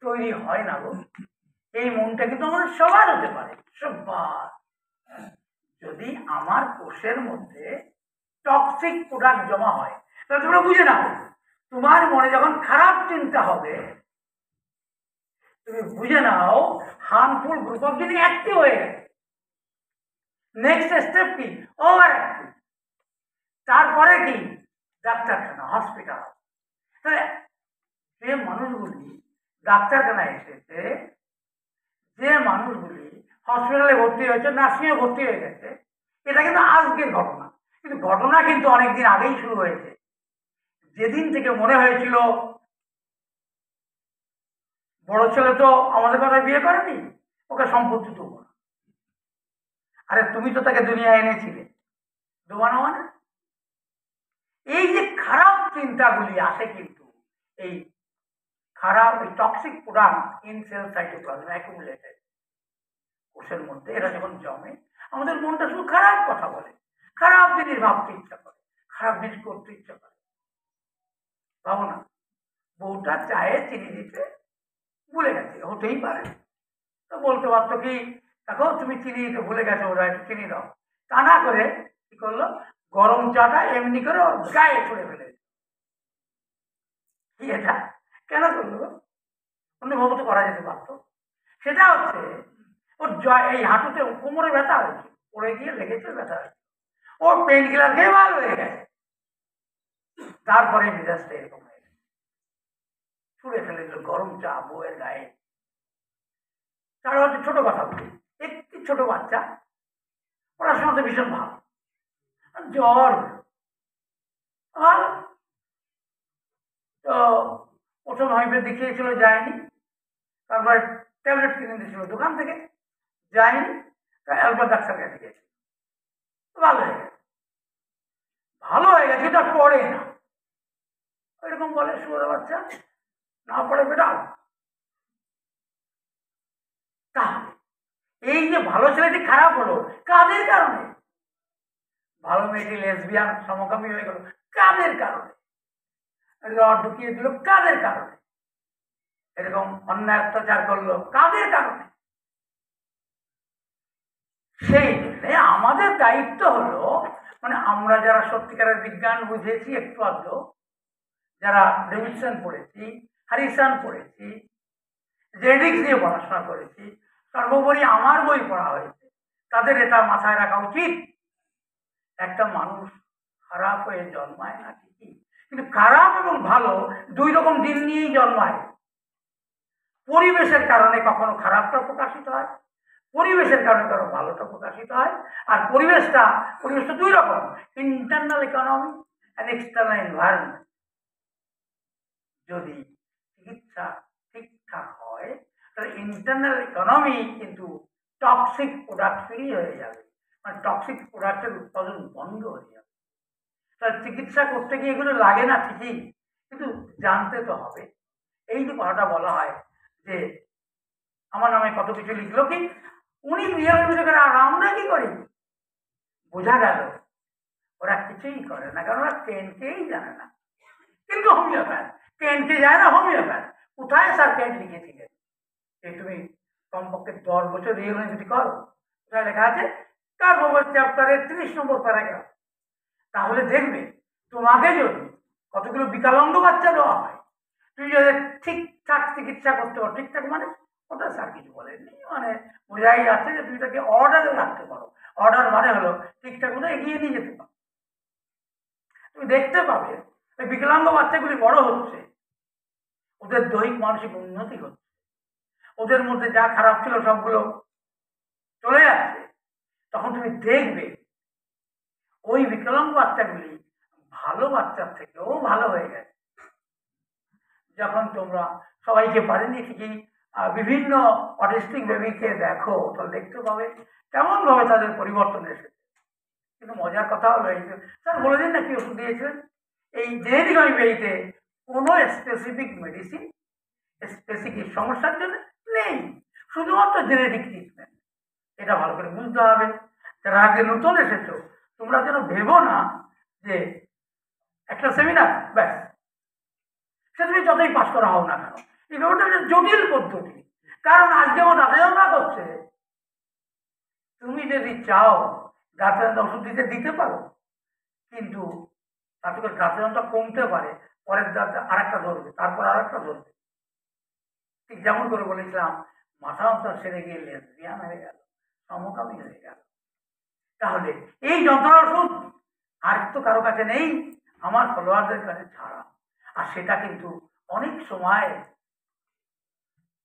S1: তৈরি হয় না গো। এই মনটা কিন্তু আমাদের সবার হতে পারে, সবার। যদি আমার কোষের মধ্যে টক্সিক প্রোডাক্ট জমা হয়, তাহলে তোমরা বুঝে নাও, তোমার মনে যখন খারাপ চিন্তা হবে, তুমি বুঝে নাও হার্মফুল গ্রুপ অফ জিন অ্যাক্টিভ হয়ে গেছে। নেক্সট স্টেপ কি? Over active. তারপরে কি? ডাক্তারখানা, হসপিটাল। তাহলে যে মানুষগুলি ডাক্তারখানায় এসেছে, যে মানুষগুলি হসপিটালে ভর্তি হয়েছে, নার্সিংয়ে ভর্তি হয়ে গেছে, এটা কিন্তু আজকের ঘটনা, কিন্তু ঘটনা কিন্তু অনেকদিন আগেই শুরু হয়েছে। যেদিন থেকে মনে হয়েছিল বড় ছেলে তো আমাদের কথা বিয়ে করেনি, ওকে সম্পত্তি দেবো না। আরে তুমি তো তাকে দুনিয়ায় এনেছিলে, দেবো না মানে? এই যে খারাপ চিন্তাগুলি আসে, কিন্তু এই খারাপ এই toxic product in cell cytoplasm accumulated কোষের মধ্যে, এরা যখন জমে, আমাদের মনটা শুধু খারাপ কথা বলে, খারাপ জিনিস ভাবতে ইচ্ছা করে, খারাপ জিনিস করতে ইচ্ছা করে। ভাবো না, বউটা চায়ে চিনি দিতে ভুলে গেছে, হতেই পারে, তো বলতে পারতো কি, দেখো তুমি চিনি দিতে ভুলে গেছো, ওরা একটু চিনি দাও। তা না করে কি করলো, গরম চাটা এমনি করে ওর গায়ে ছুড়ে ফেলে। কি এটা কেন করলো? অন্যভাবে তো করা যেতে পারতো। সেটা হচ্ছে ওর এই হাঁটুতে কোমরে ব্যথা হয়েছে, পড়ে গিয়ে লেগেছে, ব্যথা হয়েছে, ওর পেন কিলার খেয়ে ভালো হয়ে গেছে। তারপরে মেজাজটা এরকম হয়ে গেছে, ছুড়ে ফেলে দিল গরম চা বউয়ের গায়ে। তারা হচ্ছে ছোট কথা বলি, একটি ছোট বাচ্চা, পড়াশোনাতে ভীষণ ভালো, জ্বর ভালো, তো প্রথম হাইপে দেখিয়েছিল, যায়নি। তারপরে ট্যাবলেট কিনে দিয়েছিল দোকান থেকে, যায়নি। অ্যালবার্ট ডাক্তার কাছে গেছে, ভালো হয়ে গেছে। ভালো হয়ে গেছে, এটা পড়ে না, এরকম বলে শুয়োর বাচ্চা, না পড়ে বেটাও। তাহলে এই যে ভালো ছেলেটি খারাপ হলো কাদের কারণে? ভালো মেয়েটি লেসবিয়ান সমকামী হয়ে গেল কাদের কারণে? রড ঢুকিয়ে দিল কাদের কারণে? এরকম অন্যায় অত্যাচার করলো কাদের কারণে? সেই জন্য আমাদের দায়িত্ব হলো, মানে আমরা যারা সত্যিকারের বিজ্ঞান বুঝেছি একটু আধটু, যারা ডেভিডসন পড়েছি, হ্যারিসন পড়েছি, জেডিক্স দিয়ে পড়াশোনা করেছি, সর্বোপরি আমার বই পড়া হয়েছে, তাদের এটা মাথায় রাখা উচিত, একটা মানুষ খারাপ হয়ে জন্মায় না ঠিকই, কিন্তু খারাপ এবং ভালো দুই রকম দিন নিয়েই জন্মায়। পরিবেশের কারণে কখনো খারাপটা প্রকাশিত হয়, পরিবেশের কারণে কখনো ভালোটা প্রকাশিত হয়। আর পরিবেশটা দুই রকম, internal economy and external environment. যদি চিকিৎসা ঠিকঠাক হয় তাহলে ইন্টারনাল ইকোনমি কিন্তু টক্সিক প্রোডাক্ট ফ্রি হয়ে যাবে, মানে টক্সিক প্রোডাক্টের উৎপাদন বন্ধ হয়ে যাবে। তাহলে চিকিৎসা করতে গিয়ে এগুলো লাগে না ঠিকই, কিন্তু জানতে তো হবে। এই যে কথাটা বলা হয় যে আমার নামে কত কিছু লিখলো কি, উনি গৃহবধূ করে, আর আমরা কি করি? বোঝা গেল ওরা কিছুই করে না, কারণ ওরা কেনকেই জানে না। কিন্তু হোমিওপ্যাথ কেনকে যায় না, হোমিওপ্যাথ কোথায় স্যার কেন লিখেছিলেন যে তুমি কমপক্ষে 10 বছর রিওলজি করো, কোথায় লেখা আছে কার্বোভার চ্যাপ্টারের 30 নম্বর প্যারাগ্রাফ। তাহলে দেখবে তোমাকে যদি কতগুলো বিকলাঙ্গ বাচ্চা দেওয়া হয়, তুমি যদি ঠিকঠাক চিকিৎসা করতে পারো, ঠিকঠাক মানে ওটা স্যার কিছু বলেননি, মানে বোঝাই যাচ্ছে যে তুমি তাকে অর্ডারে রাখতে পারো। অর্ডার মানে হলো ঠিকঠাক মতো এগিয়ে নিয়ে যেতে পারো। তুমি দেখতে পাবে ওই বিকলাঙ্গ বাচ্চাগুলি বড় হচ্ছে, ওদের দৈহিক মানসিক উন্নতি হচ্ছে, ওদের মধ্যে যা খারাপ ছিল সবগুলো চলে যাচ্ছে। তখন তুমি দেখবে ওই বিকলাঙ্গ বাচ্চাগুলি ভালো বাচ্চার থেকেও ভালো হয়ে গেছে। যখন তোমরা সবাইকে পারেনি ঠিকই বিভিন্ন অটিস্টিক বেবিকে দেখো, তাহলে দেখতে পাবে কেমন ভাবে তাদের পরিবর্তন এসেছে। কিন্তু মজার কথা হলো এই যে স্যার বলে দিন না কি ওষুধ দিয়েছিলেন, এই জেনেটিক বেবিতে কোনো স্পেসিফিক মেডিসিন স্পেসিফিক সমস্যার জন্য নেই, শুধুমাত্র জেনেটিক ট্রিটমেন্ট। এটা ভালো করে বুঝতে হবে। যারা আগে নতুন এসেছো তোমরা যেন ভেবো না যে একটা সেমিনার ব্যাস, সে তুমি যতই পাশ করা হও না কেন, এই ব্যাপারটা একটা জটিল পদ্ধতি। কারণ আজকে আমার দাঁতে যন্ত্রণা করছে, তুমি যদি চাও দাঁতে যন্ত্রণা ওষুধ দিতে পারো, কিন্তু তাতে করে দাঁতে যন্ত্রণা কমতে পারে, পরের দাঁতে আরেকটা ধরবে, তারপর আরেকটা ধরবে। ঠিক যেমন করে বলেছিলাম মাথা যন্ত্রণা সেরে গিয়ে লেসবিয়ান হয়ে গেল, সমকামী হয়ে গেল। তাহলে এই যন্ত্রণার ওষুধ আর তো কারো কাছে নেই, আমার ফলোয়ারদের কাছে ছাড়া। আর সেটা কিন্তু অনেক সময়,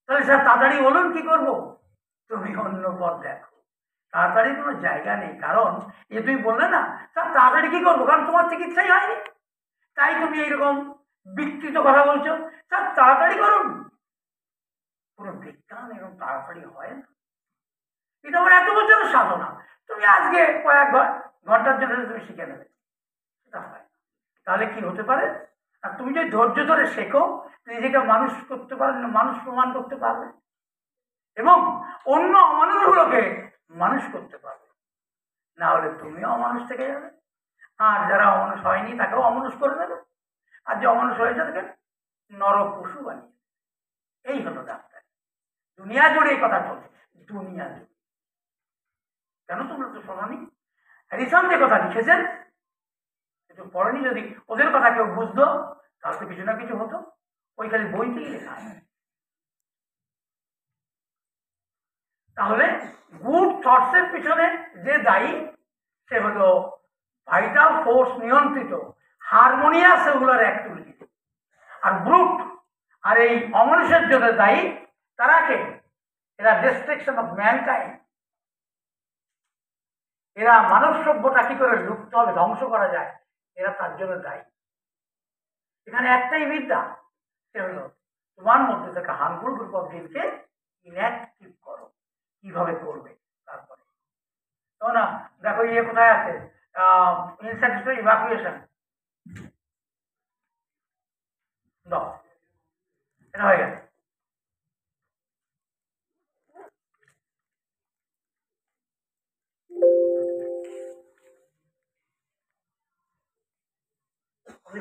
S1: তাহলে স্যার তাড়াতাড়ি বলুন কি করব, তুমি অন্য পথ দেখো। তাড়াতাড়ি কোনো জায়গা নেই, কারণ এ তুমি বললে না স্যার তাড়াতাড়ি কি করবো, কারণ তোমার চিকিৎসাই হয়নি, তাই তুমি এইরকম বিকৃত কথা বলছো। স্যার তাড়াতাড়ি করুন, পুরো বিজ্ঞান এরকম তাড়াতাড়ি হয় না। এটা আমার এত বছরের সাধনা, তুমি আজকে কয়েক ঘন্টার জন্য তুমি শিখে নেবে, সেটা হয়। তাহলে কি হতে পারে, আর তুমি যদি ধৈর্য ধরে শেখো, নিজেকে মানুষ করতে পারবে, মানুষ প্রমাণ করতে পারবে এবং অন্য অমানুষগুলোকে মানুষ করতে পারবে। না হলে তুমিও অমানুষ থেকে যাবে, আর যারা অমানুষ হয়নি তাকেও অমানুষ করে দেবে, আর যে অমানুষ হয়েছে তাকে নর পশু বানিয়ে। এই হলো ডাক্তার, দুনিয়া জুড়ে এই কথা চলছে, দুনিয়া জুড়ে। কেন তোমরা তো শোনি? হ্যারিসন যে কথা লিখেছেন একটু পড়েনি, যদি ওদের কথা কেউ বুঝতো তাহলে তো কিছু না কিছু হতো, ওই খালি বইতেই লেখা। তাহলে গুড থটসের পিছনে যে দায়ী সে হলো ভাইটাল ফোর্স নিয়ন্ত্রিত হারমোনিয়াস সেলুলার অ্যাক্টিভিটি। আর ব্রুট আর এই অমানুষের জন্য দায়ী তারা কে? এরা ডিস্ট্রাকশন অফ ম্যানকাইন্ড। এরা মানব সভ্যতা কি করে লুপ্ত হবে, ধ্বংস করা যায়, এরা তার জন্য দায়ী। এখানে একটাই বিদ্যা, সে হলো তোমার মধ্যে থেকে হার্মফুল গ্রুপ অফ জিনকে ইনঅ্যাক্টিভ করো। কিভাবে করবে তারপরে তো না, দেখো ইয়ে কোথায় আছে, ইনস্যাটিসফাই ইভাকুয়েশন দাও, এটা হয়ে গেছে।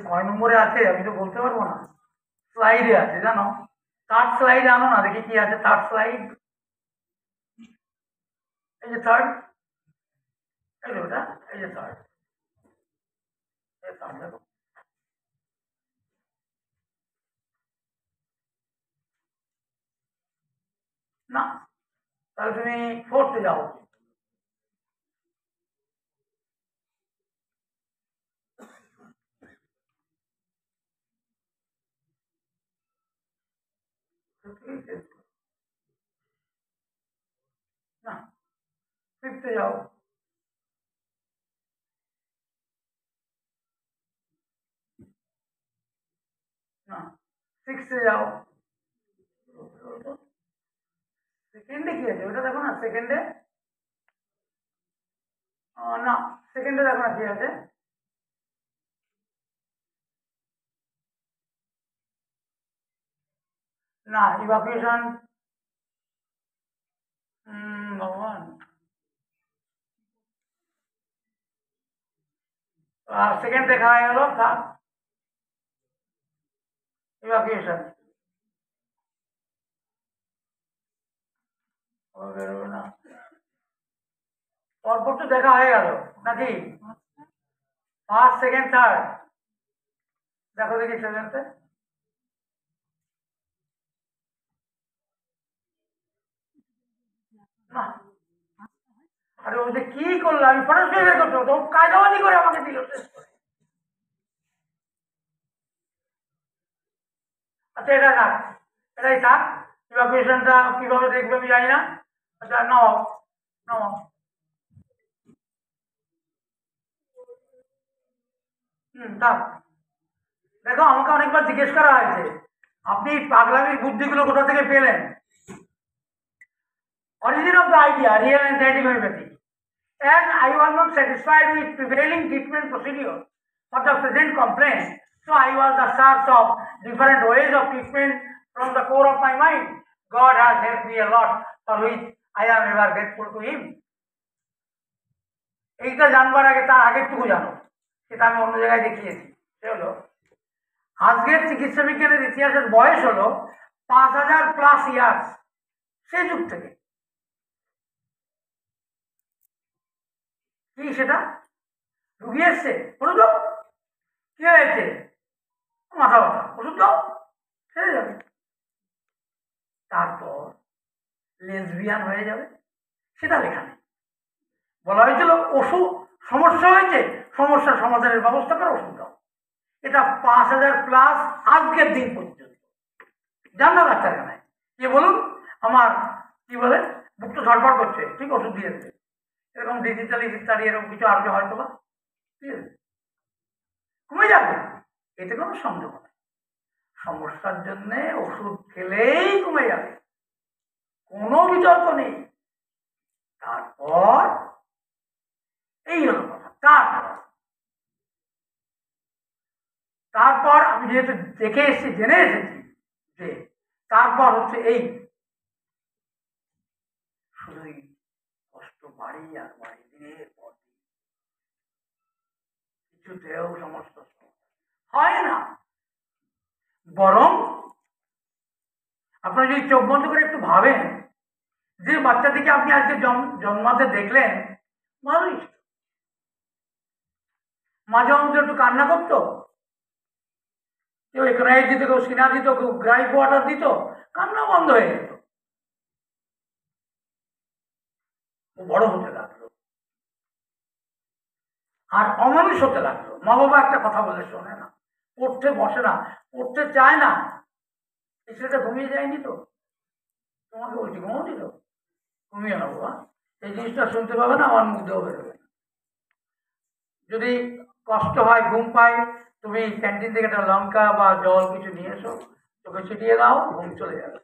S1: কয় নম্বরে আছে আমি তো বলতে পারবো না, স্লাইডে আছে জানো, থার্ড স্লাইডে আনো না, দেখি কি আছে থার্ড স্লাইড। এই যে থার্ড, এই যে ওটা, এই যে থার্ড, দেখো তাহলে তুমি ফোর্থে যাও। না, ফিফথে যাও। না, সিক্সথে যাও। সেকেন্ডে কি আছে ওটা দেখো না, সেকেন্ডে। না, সেকেন্ডে দেখো না কি আছে। না, ইভাকুয়েশন। ভগবান। সেকেন্ড দেখা হয়ে গেল, থার্ড ইভাকুয়েশন। বেরোবে না, পরপর তো দেখা হয়ে গেল নাকি? First, second, third. দেখো দেখি সেভেন্থে। না, আরে ও যে কি করলো, আমি ফটো বের করতো তো কায়দাবাজি করে আমাকে দিল শেষ করে। আচ্ছা এটা থাক, এটাই থাক। ইভাকুয়েশনটা কিভাবে দেখবে আমি জানি না। আচ্ছা নাও, নাও। থাক। দেখো আমাকে অনেকবার জিজ্ঞেস করা হয়েছে আপনি পাগলামির বুদ্ধিগুলো কোথা থেকে পেলেন। Origin of the idea, real anxiety homeopathy. As I was not satisfied with prevailing treatment procedure for the present complaint, so I was the search of different ways of treatment from the core of my mind. God has helped me a lot, for which I am ever grateful to Him. এইটা জানবার আগে তার আগেরটুকু জানো, সেটা আমি অন্য জায়গায় দেখিয়েছি। সে হলো আজকের চিকিৎসা বিজ্ঞানের ইতিহাসের বয়স হলো 5000+ ইয়ার্স, সে যুগ থেকে। কি সেটা? রুগী এসছে, ওষুধ দাও। কি হয়েছে? মাথা ব্যথা, ওষুধ দাও, সেরে যাবে। তারপর লেসবিয়ান হয়ে যাবে, সেটা লেখা নেই। বলা হয়েছিল ওষুধ, সমস্যা হয়েছে, সমস্যার সমাধানের ব্যবস্থা করে ওষুধ দাও। এটা 5000+ আজকের দিন পর্যন্ত। যান না ডাক্তারখানায়, কে বলুন আমার কি বলে বুকটা ধরপড় করছে, ঠিক ওষুধ দিয়ে দেবে। এরকম ডিজিটালি ইত্যাদি এরকম কিছু আসবে হয়তো বা, ঠিক আছে, কমে যাবে, এতে কোনো সন্দেহ নেই। সমস্যার জন্য ওষুধ খেলেই কমে যাবে, কোনো বিতর্ক নেই। তারপর এই হলো কথা। তারপর আমি যেহেতু দেখে এসেছি, জেনে এসেছি যে তারপর হচ্ছে এই শুধুই কষ্ট বাড়ি আর বাড়ি, দিনের পর দিন কিছুতেও সমস্ত হয় না। বরং আপনারা যদি চোখ বন্ধ করে একটু ভাবেন, যে বাচ্চাটিকে আপনি আজকে জন্মাতে দেখলেন, ভালোই, মাঝে মধ্যে একটু কান্না করতো, কেউ একরাইট দিত, কেউ সিনা দিত, কেউ গ্রাইপ ওয়াটার দিত, কান্না বন্ধ হয়ে যেত। ও বড় হতে লাগলো আর অমানুষ হতে লাগলো। মা বাবা একটা কথা বলে শোনে না, পড়তে বসে না, পড়তে চায় না। এই ছেলেটা ঘুমিয়ে যায়নি তো, তোমাকে বলছি ঘুমাওনি তো, ঘুমিয়ে না বাবা, এই জিনিসটা শুনতে পাবে না, আমার মুখ দিয়েও বেরোবে না। যদি কষ্ট হয়, ঘুম পায়, তুমি ক্যান্টিন থেকে একটা লঙ্কা বা জল কিছু নিয়ে এসো, চোখে ছিটিয়ে দাও, ঘুম চলে যাবে।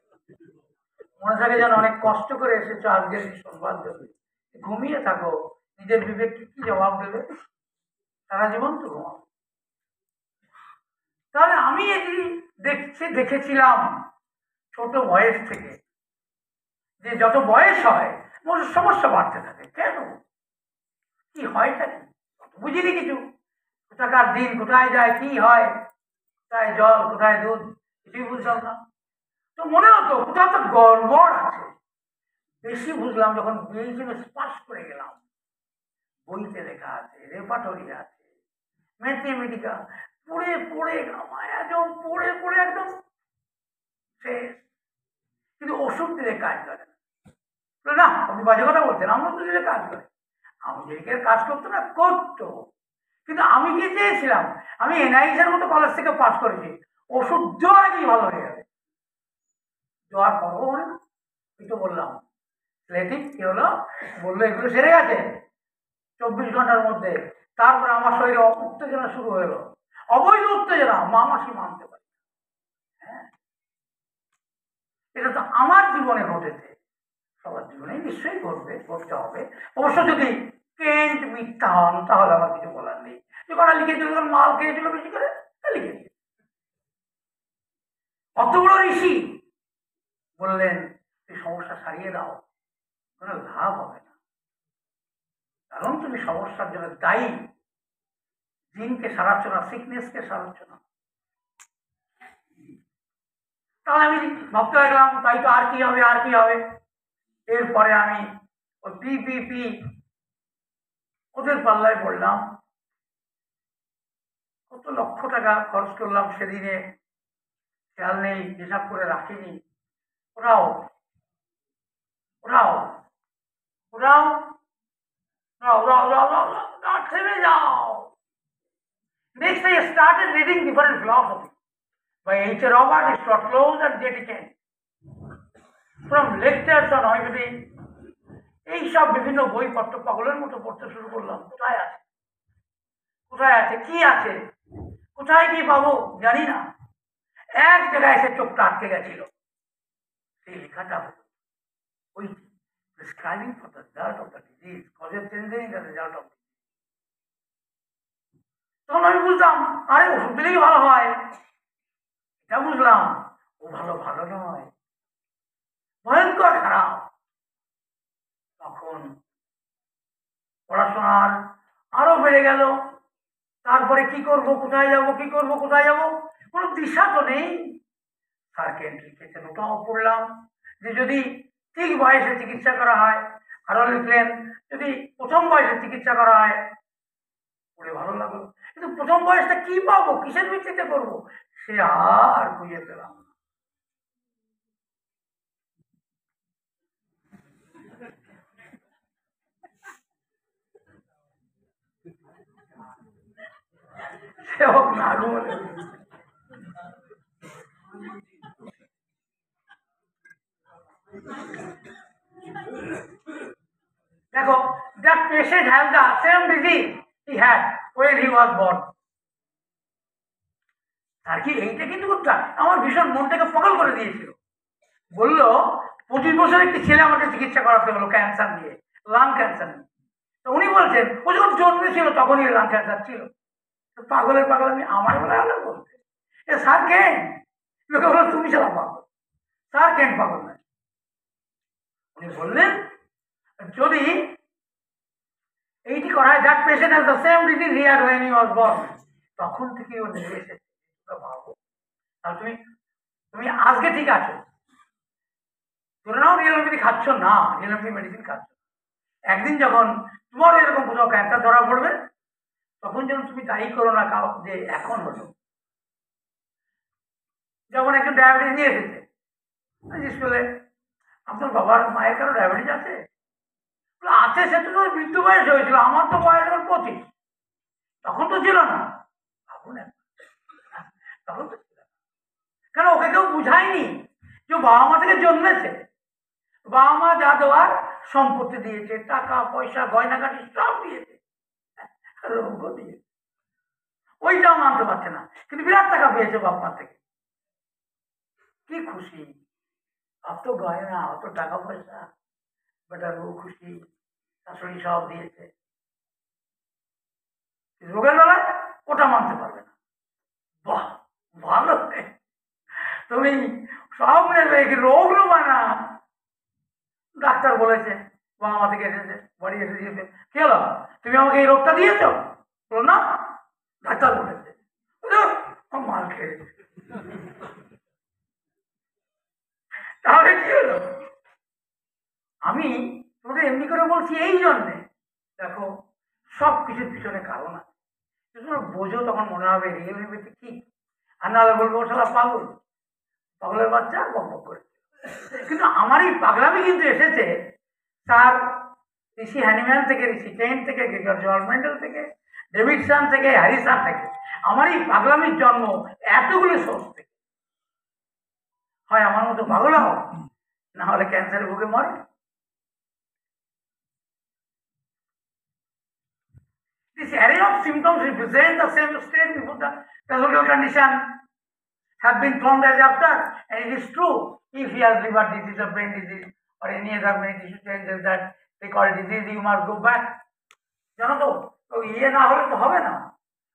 S1: মনে থাকে যেন অনেক কষ্ট করে এসেছো আজকের এই সংবাদ দেবে, ঘুমিয়ে থাকো, নিজের বিবেককে কি জবাব দেবে? সারা জীবন তো ঘুমাও। তাহলে আমি এটি দেখেছিলাম ছোট বয়স থেকে, যে যত বয়স হয় সমস্যা বাড়তে থাকে। কেন, কি হয়টা কি বুঝিনি কিছু। কোথাকার দিন কোথায় যায়, কি হয়, কোথায় জল কোথায় দুধ, কিছুই বুঝতাম না। তো মনে হতো কোথাও তো গড়বড় আছে। বেশি বুঝলাম যখন বিএইচএমে স্পার্শ করে গেলাম। বইতে লেখা আছে, রেপার্টরি আছে, ম্যাথমেটিকা, পড়ে পড়ে একদম পড়ে পড়ে একদম শেষ। কিন্তু ওষুধ দিলে কাজ করে না, না আপনি বাজে কথা বলছেন, আমরা তো দিলে কাজ করে। আমি যেদিকে কাজ করতো না করতো, কিন্তু আমি কি চেয়েছিলাম, আমি এনআইএসের মতো কলেজ থেকে পাস করেছি, ওষুধ দেওয়ার আগেই ভালো হয়ে যাবে। দেওয়ার পরও হয় না। এই তো বললাম লেটিক কি হলো, বললো এগুলো সেরে গেছে 24 ঘন্টার মধ্যে। তারপরে আমার শরীরে উত্তেজনা শুরু হলো, অবৈধ উত্তেজনা, মা মাসি মানতে পারি। হ্যাঁ, এটা তো আমার জীবনে ঘটেছে, সবার জীবনে নিশ্চয়ই ঘটবে, ঘটতে হবে। অবশ্য যদি কেন্ট মিথ্যা হন তাহলে আমার কিছু বলার নেই। যে কটা লিখেছিল, যখন মাল খেয়েছিল বেশি করে, লিখে দিয়ে অত বড় ঋষি বললেন এই সমস্যা সারিয়ে দাও, কোনো লাভ হবে না, কারণ তুমি সমস্যার জন্য দায়ী, জিনকে সারাচ্ছ না, সিকনেসকে সারাচ্ছ না। তাহলে আমি ভাবতে লাগলাম তাই তো, আর কি হবে আর কি হবে। এরপরে আমি ওই পিপিপি ওদের পাল্লায় পড়লাম, কত লক্ষ টাকা খরচ করলাম সেদিনে, খেয়াল নেই, হিসাব করে রাখিনি। ওরাও ওরাও ওরাও থেমে যাও। Next I started reading different philosophy by H. Robert, Stotlow and J. T. Kent. From lectures on Ayurvedic, এইসব বিভিন্ন বই পত্র পাগলের মতো পড়তে শুরু করলাম। কোথায় আছে, কোথায় আছে, কি আছে, কোথায় কি পাবো জানি না। এক জায়গায় এসে চোখটা আটকে গেছিল, সেই লেখাটা ওই prescribing for the result of the disease, causes changing the result of. তখন আমি বুঝলাম আরে ওষুধ দিলেই ভালো হয়, এটা বুঝলাম। ও ভালো ভালো নয়, ভয়ঙ্কর খারাপ। তখন পড়াশোনার আরো বেড়ে গেল। তারপরে কি করব, কোথায় যাব, কি করব কোথায় যাব, কোনো দিশা তো নেই। স্যারকে লিখেছেন, ওটাও পড়লাম যে যদি ঠিক বয়সে চিকিৎসা করা হয়। আরো লিখলেন যদি প্রথম বয়সে চিকিৎসা করা হয়। পড়ে ভালো লাগলো, কিন্তু প্রথম বয়সটা কি পাবো, কিসের ভিত্তিতে করবো, সে আর খুঁজে পেলাম না। সে হোক না, দেখো, that patient has the same disease he had when he was born. আর কি এইটা কিন্তু আমার ভীষণ মনটাকে পাগল করে দিয়েছিল। বললো 25 বছর একটি ছেলে আমাকে চিকিৎসা করাতে হলো ক্যান্সার নিয়ে, লাং ক্যান্সার নিয়ে। তো উনি বলছেন ও যখন জন্মেছিল তখনই লাং ক্যান্সার ছিল। পাগলের পাগল আমি, আমার বলে আলো বলতে এ স্যার কেন, লোকে বললো তুমি ছাড়া পাগল, স্যার কেন পাগল নয়। উনি বললেন যদি এইটি করা হয়, that patient has the same disease he had when he was born, তখন থেকে ও নেমে এসেছে। ভাবো, তাহলে তুমি তুমি আজকে ঠিক আছো, ধরে নাও রিয়েল হোমিওপ্যাথি খাচ্ছ না, রিয়েল হোমিওপ্যাথি মেডিসিন খাচ্ছ, একদিন যখন তোমার এরকম কোথাও ক্যান্সার ধরা পড়বে, তখন যেন তুমি দায়ী করো না কাউ যে এখন হলো। যেমন একজন ডায়াবেটিস নিয়ে এসেছে, জিজ্ঞেস করলে আপনার বাবার মায়ের কারো ডায়াবেটিস আছে, আছে, সেটা তো বৃদ্ধ বয়স হয়েছিল, আমার তো বয়স এখন 25, তখন তো ছিল না। ভাবুন তখন তো ছিল না, কেন ওকে কেউ বুঝায়নি যে বাবা মা থেকে জন্মেছে, বাবা মা যা দেওয়ার সম্পত্তি দিয়েছে, টাকা পয়সা গয়নাগাটি সব দিয়েছে, রোগও দিয়েছে, ওইটাও মানতে পারছে না, কিন্তু বিরাট টাকা পেয়েছে বাবা মা থেকে, কি খুশি, অত গয়না অত টাকা পয়সা, বেটার বউ খুশি, শাশুড়ি সব দিয়েছে, রোগের বেলায় ওটা মানতে পারবে না। বাহ ভালো, তুমি সব নেবে, রোগ নেবা না। ডাক্তার বলেছে, বাবা মা থেকে এসেছে, বাড়ি এসে দিয়েছে, কি হলো তুমি আমাকে এই রোগটা দিয়েছ, বলো না, ডাক্তার বলেছে, মাল খেয়েছে, তাহলে কি হলো। আমি তোমাদের এমনি করে বলছি এই জন্যে, দেখো সব কিছুর পিছনে কারণ আছে, বোঝো তখন মনে হবে রিয়েল হোমিওপ্যাথি কি, আর নাহলে বলবো সালা পাগল, পাগলের বাচ্চা বক বক করে। কিন্তু আমার এই পাগলামি কিন্তু এসেছে স্যার ঋষি হ্যানিম্যান থেকে, ঋষি কেইন থেকে, জর্জ মেন্ডেল থেকে, ডেভিডসন থেকে, হ্যারিসন থেকে, আমার এই পাগলামির জন্ম এতগুলো সোর্স থেকে। হয় আমার মতো পাগল হও, না হলে ক্যান্সারে ভুগে মরে। This array of symptoms represent the same state before the pathological condition have been formed as after, and it is true if he has liver disease or brain disease or any other many tissue changes that they call disease, you must go back. জানো তো, তো ইয়ে না হলে তো হবে না।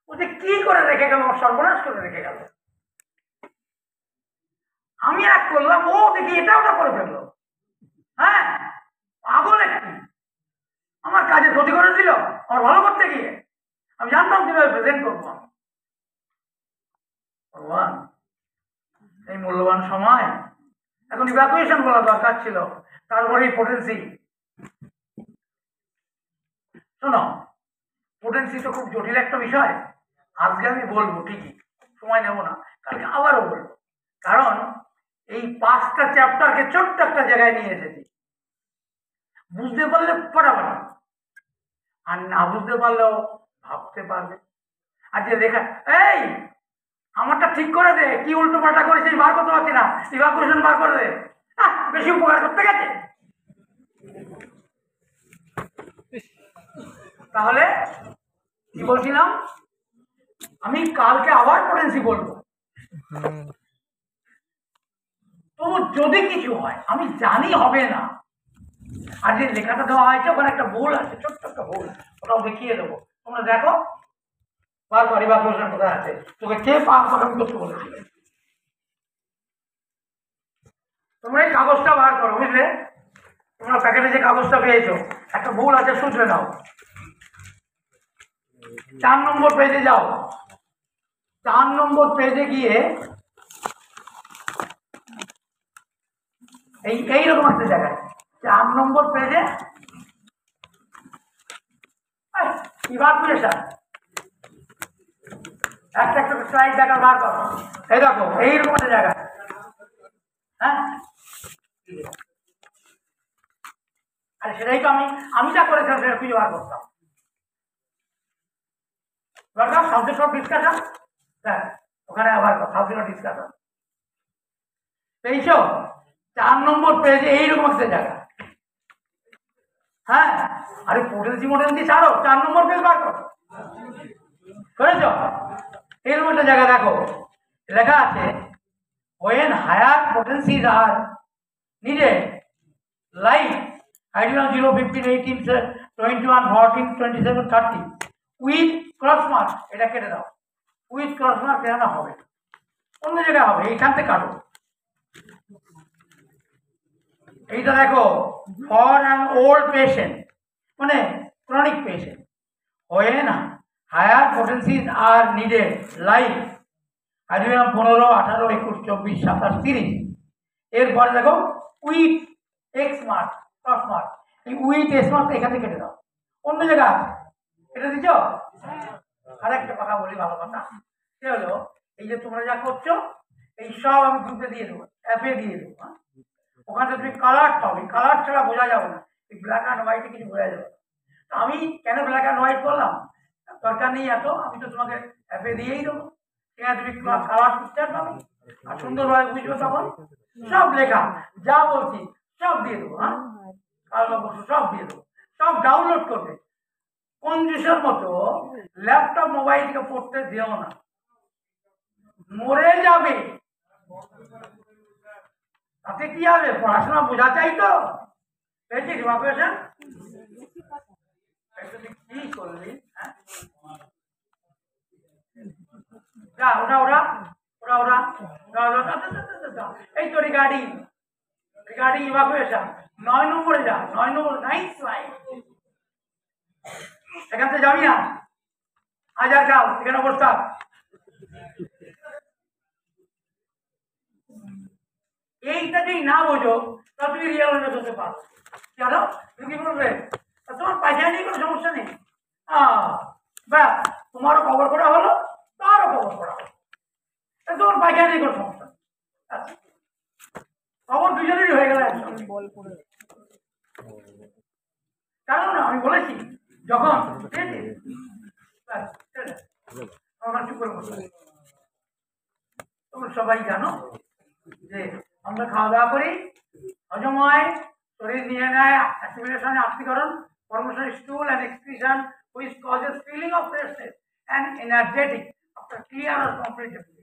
S1: ও যে কি করে রেখে গেল, সর্বনাশ করে রেখে গেল। আমি এক করলাম, ও দেখি এটা ওটা করে ফেললো। হ্যাঁ, পাগল একটি আমার কাজে ক্ষতি করে দিল আমার ভালো করতে গিয়ে। আমি জানতাম কিভাবে প্রেজেন্ট করবো। ভগবান, এই মূল্যবান সময় এখন ইভ্যাকুয়েশন বলা দরকার ছিল, তারপরে পোটেন্সি। শোনো, পোটেন্সি তো খুব জটিল একটা বিষয়। আজকে আমি বলবো ঠিকই, সময় নেব না, কালকে আবারও বলবো। কারণ এই 5টা চ্যাপ্টারকে ছোট্ট একটা জায়গায় নিয়ে এসেছি। বুঝতে পারলে ফটাফট, আর না বুঝতে পারলেও ভাবতে পারবে। আর যে লেখা, এই আমারটা ঠিক করে দে, কি উল্টো পাল্টা করেছিস বার করতে পারছি না, ইভ্যাকুয়েশন বার করে দে। বেশি উপকার করতে গেছে। তাহলে কি বলছিলাম, আমি কালকে আবার পোটেন্সি বলবো। তবু যদি কিছু হয়, আমি জানি হবে না। আর যে লেখাটা দেওয়া হয়েছে ওখানে একটা ভুল আছে, ছোট্ট একটা ভুল, ওটাও দেখিয়ে দেবো। তোমরা দেখো বার কর, ইভ্যাকুয়েশন কোথায় আছে, তোকে কে আমি করতে বলেছি। তোমরা এই কাগজটা বার করো, বুঝলে? তোমরা প্যাকেটে যে কাগজটা পেয়েছো, একটা ভুল আছে, শুধরে নাও। 4 নম্বর পেজে যাও। 4 নম্বর পেজে গিয়ে এইরকম একটা জায়গায় 4 নম্বর পেজে ইভ্যাকুয়েশন একটা একটা স্লাইড দেখা বার করো। এই দেখো এইরকম একটা জায়গা। হ্যাঁ, আরে সেটাই তো আমি যা করেছিলাম সেটা খুঁজে বার করতাম। সাবজেক্ট অফ ডিসকাশন, হ্যাঁ ওখানে আবার সাবজেক্ট অফ ডিসকাশন পেয়েছো। 4 নম্বর পেজে এইরকম একটা জায়গা। হ্যাঁ, আরে পোটেন্সি মোটেন্সি ছাড়ো, 4 নম্বর পেজ বার করো, করেছ? এরকম একটা জায়গা দেখো, লেখা আছে when higher potencies are needed like hydrogen 0, 15, 18, 21, 14, 27, 30 with cross mark, এটা কেটে দাও। উইথ ক্রস মার্ক কেন হবে, অন্য জায়গায় হবে, এইখান থেকে কাটো। এইটা দেখো, ফর অ্যান ওল্ড পেশেন্ট মানে chronic patient when higher potencies are needed like hydrogen 15, 18, 21, 24, 27, 30। এরপরে দেখো with ex mark, cross mark, এই উইথ এক্স মার্ক এখান থেকে কেটে দাও, অন্য জায়গা আছে, এটা দিচ্ছ। আর একটা কথা বলি, ভালো কথা, সে হলো এই যে তোমরা যা করছো এই সব আমি গ্রুপে দিয়ে দেবো, অ্যাপে দিয়ে দেবো। ওখানে তুমি কালার পাবে, কালার ছাড়া বোঝা যাবে না, এই ব্ল্যাক অ্যান্ড হোয়াইটে কিছু বোঝা যাবে না। তো আমি কেন ব্ল্যাক অ্যান্ড হোয়াইট করলাম, দরকার নেই এত, আমি তো তোমাকে অ্যাপে দিয়েই দেবো। এখানে তুমি কালার পিকচার পাবে আর সুন্দরভাবে বুঝবে। তখন সব লেখা যা বলছি সব দিয়ে দেবো। হ্যাঁ, কাল বসে সব দিয়ে দেবো, সব ডাউনলোড করবে। কঞ্জুসের মতো ল্যাপটপ মোবাইল থেকে পড়তে দিও না, মরে যাবে। তাতে কি হবে, পড়াশোনা বোঝা চাই তো। পেয়েছি ইভ্যাকুয়েশন কি করলি, হ্যাঁ যা ওটা ওরা ওরা ওরা এই তো রিগার্ডিং ইভ্যাকুয়েশন 9 নম্বরে যা, 9 নম্বর 9 স্লাইড। এখান থেকে যাবি না, আজ আর কাল এখানে অবস্থা। এইটা যদি না বোঝো তা তুমি রিয়েলাইজ হতে পারো। কেন তুমি কি বলবে, তোমার পয়সা নিয়ে কোনো সমস্যা নেই, ব্যাস তোমারও কভার করা হলো, তারও কভার করা হলো, তোমার পয়সা নিয়ে কোনো সমস্যা নেই, খবর দুজনেরই হয়ে গেল। কারণ আমি বলেছি যখন আমরা চুপ করে বসে তোমরা সবাই জানো যে আমরা খাওয়া দাওয়া করি, হজম হয়, শরীর নিয়ে নেয় assimilation, আত্মীকরণ, formation stool and excretion which causes feeling of freshness and energetic after clear or complete defecation.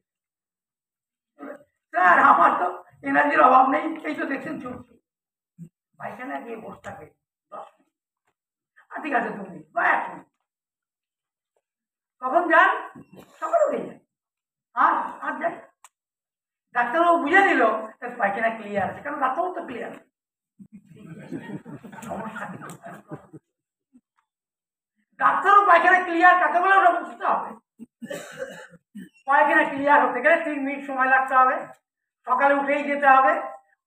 S1: Sir আমার তো এনার্জির অভাব নেই, এই তো দেখছেন চলছে পায়খানা গিয়ে বসে থাকে 10 মিনিট, ঠিক আছে 2 মিনিট বা 1 মিনিট, কখন যান? সকালে উঠে যায়, আর যাই। ডাক্তারবাবু বুঝে নিল পায়খানা ক্লিয়ার আছে, কারণ ডাক্তারবাবু তো ক্লিয়ার সমস্যা। ডাক্তারও পায়খানা ক্লিয়ার কাকে বলে ওটা বুঝতে হবে। পায়খানা ক্লিয়ার হতে গেলে 3 মিনিট সময় লাগতে হবে, সকালে উঠেই যেতে হবে,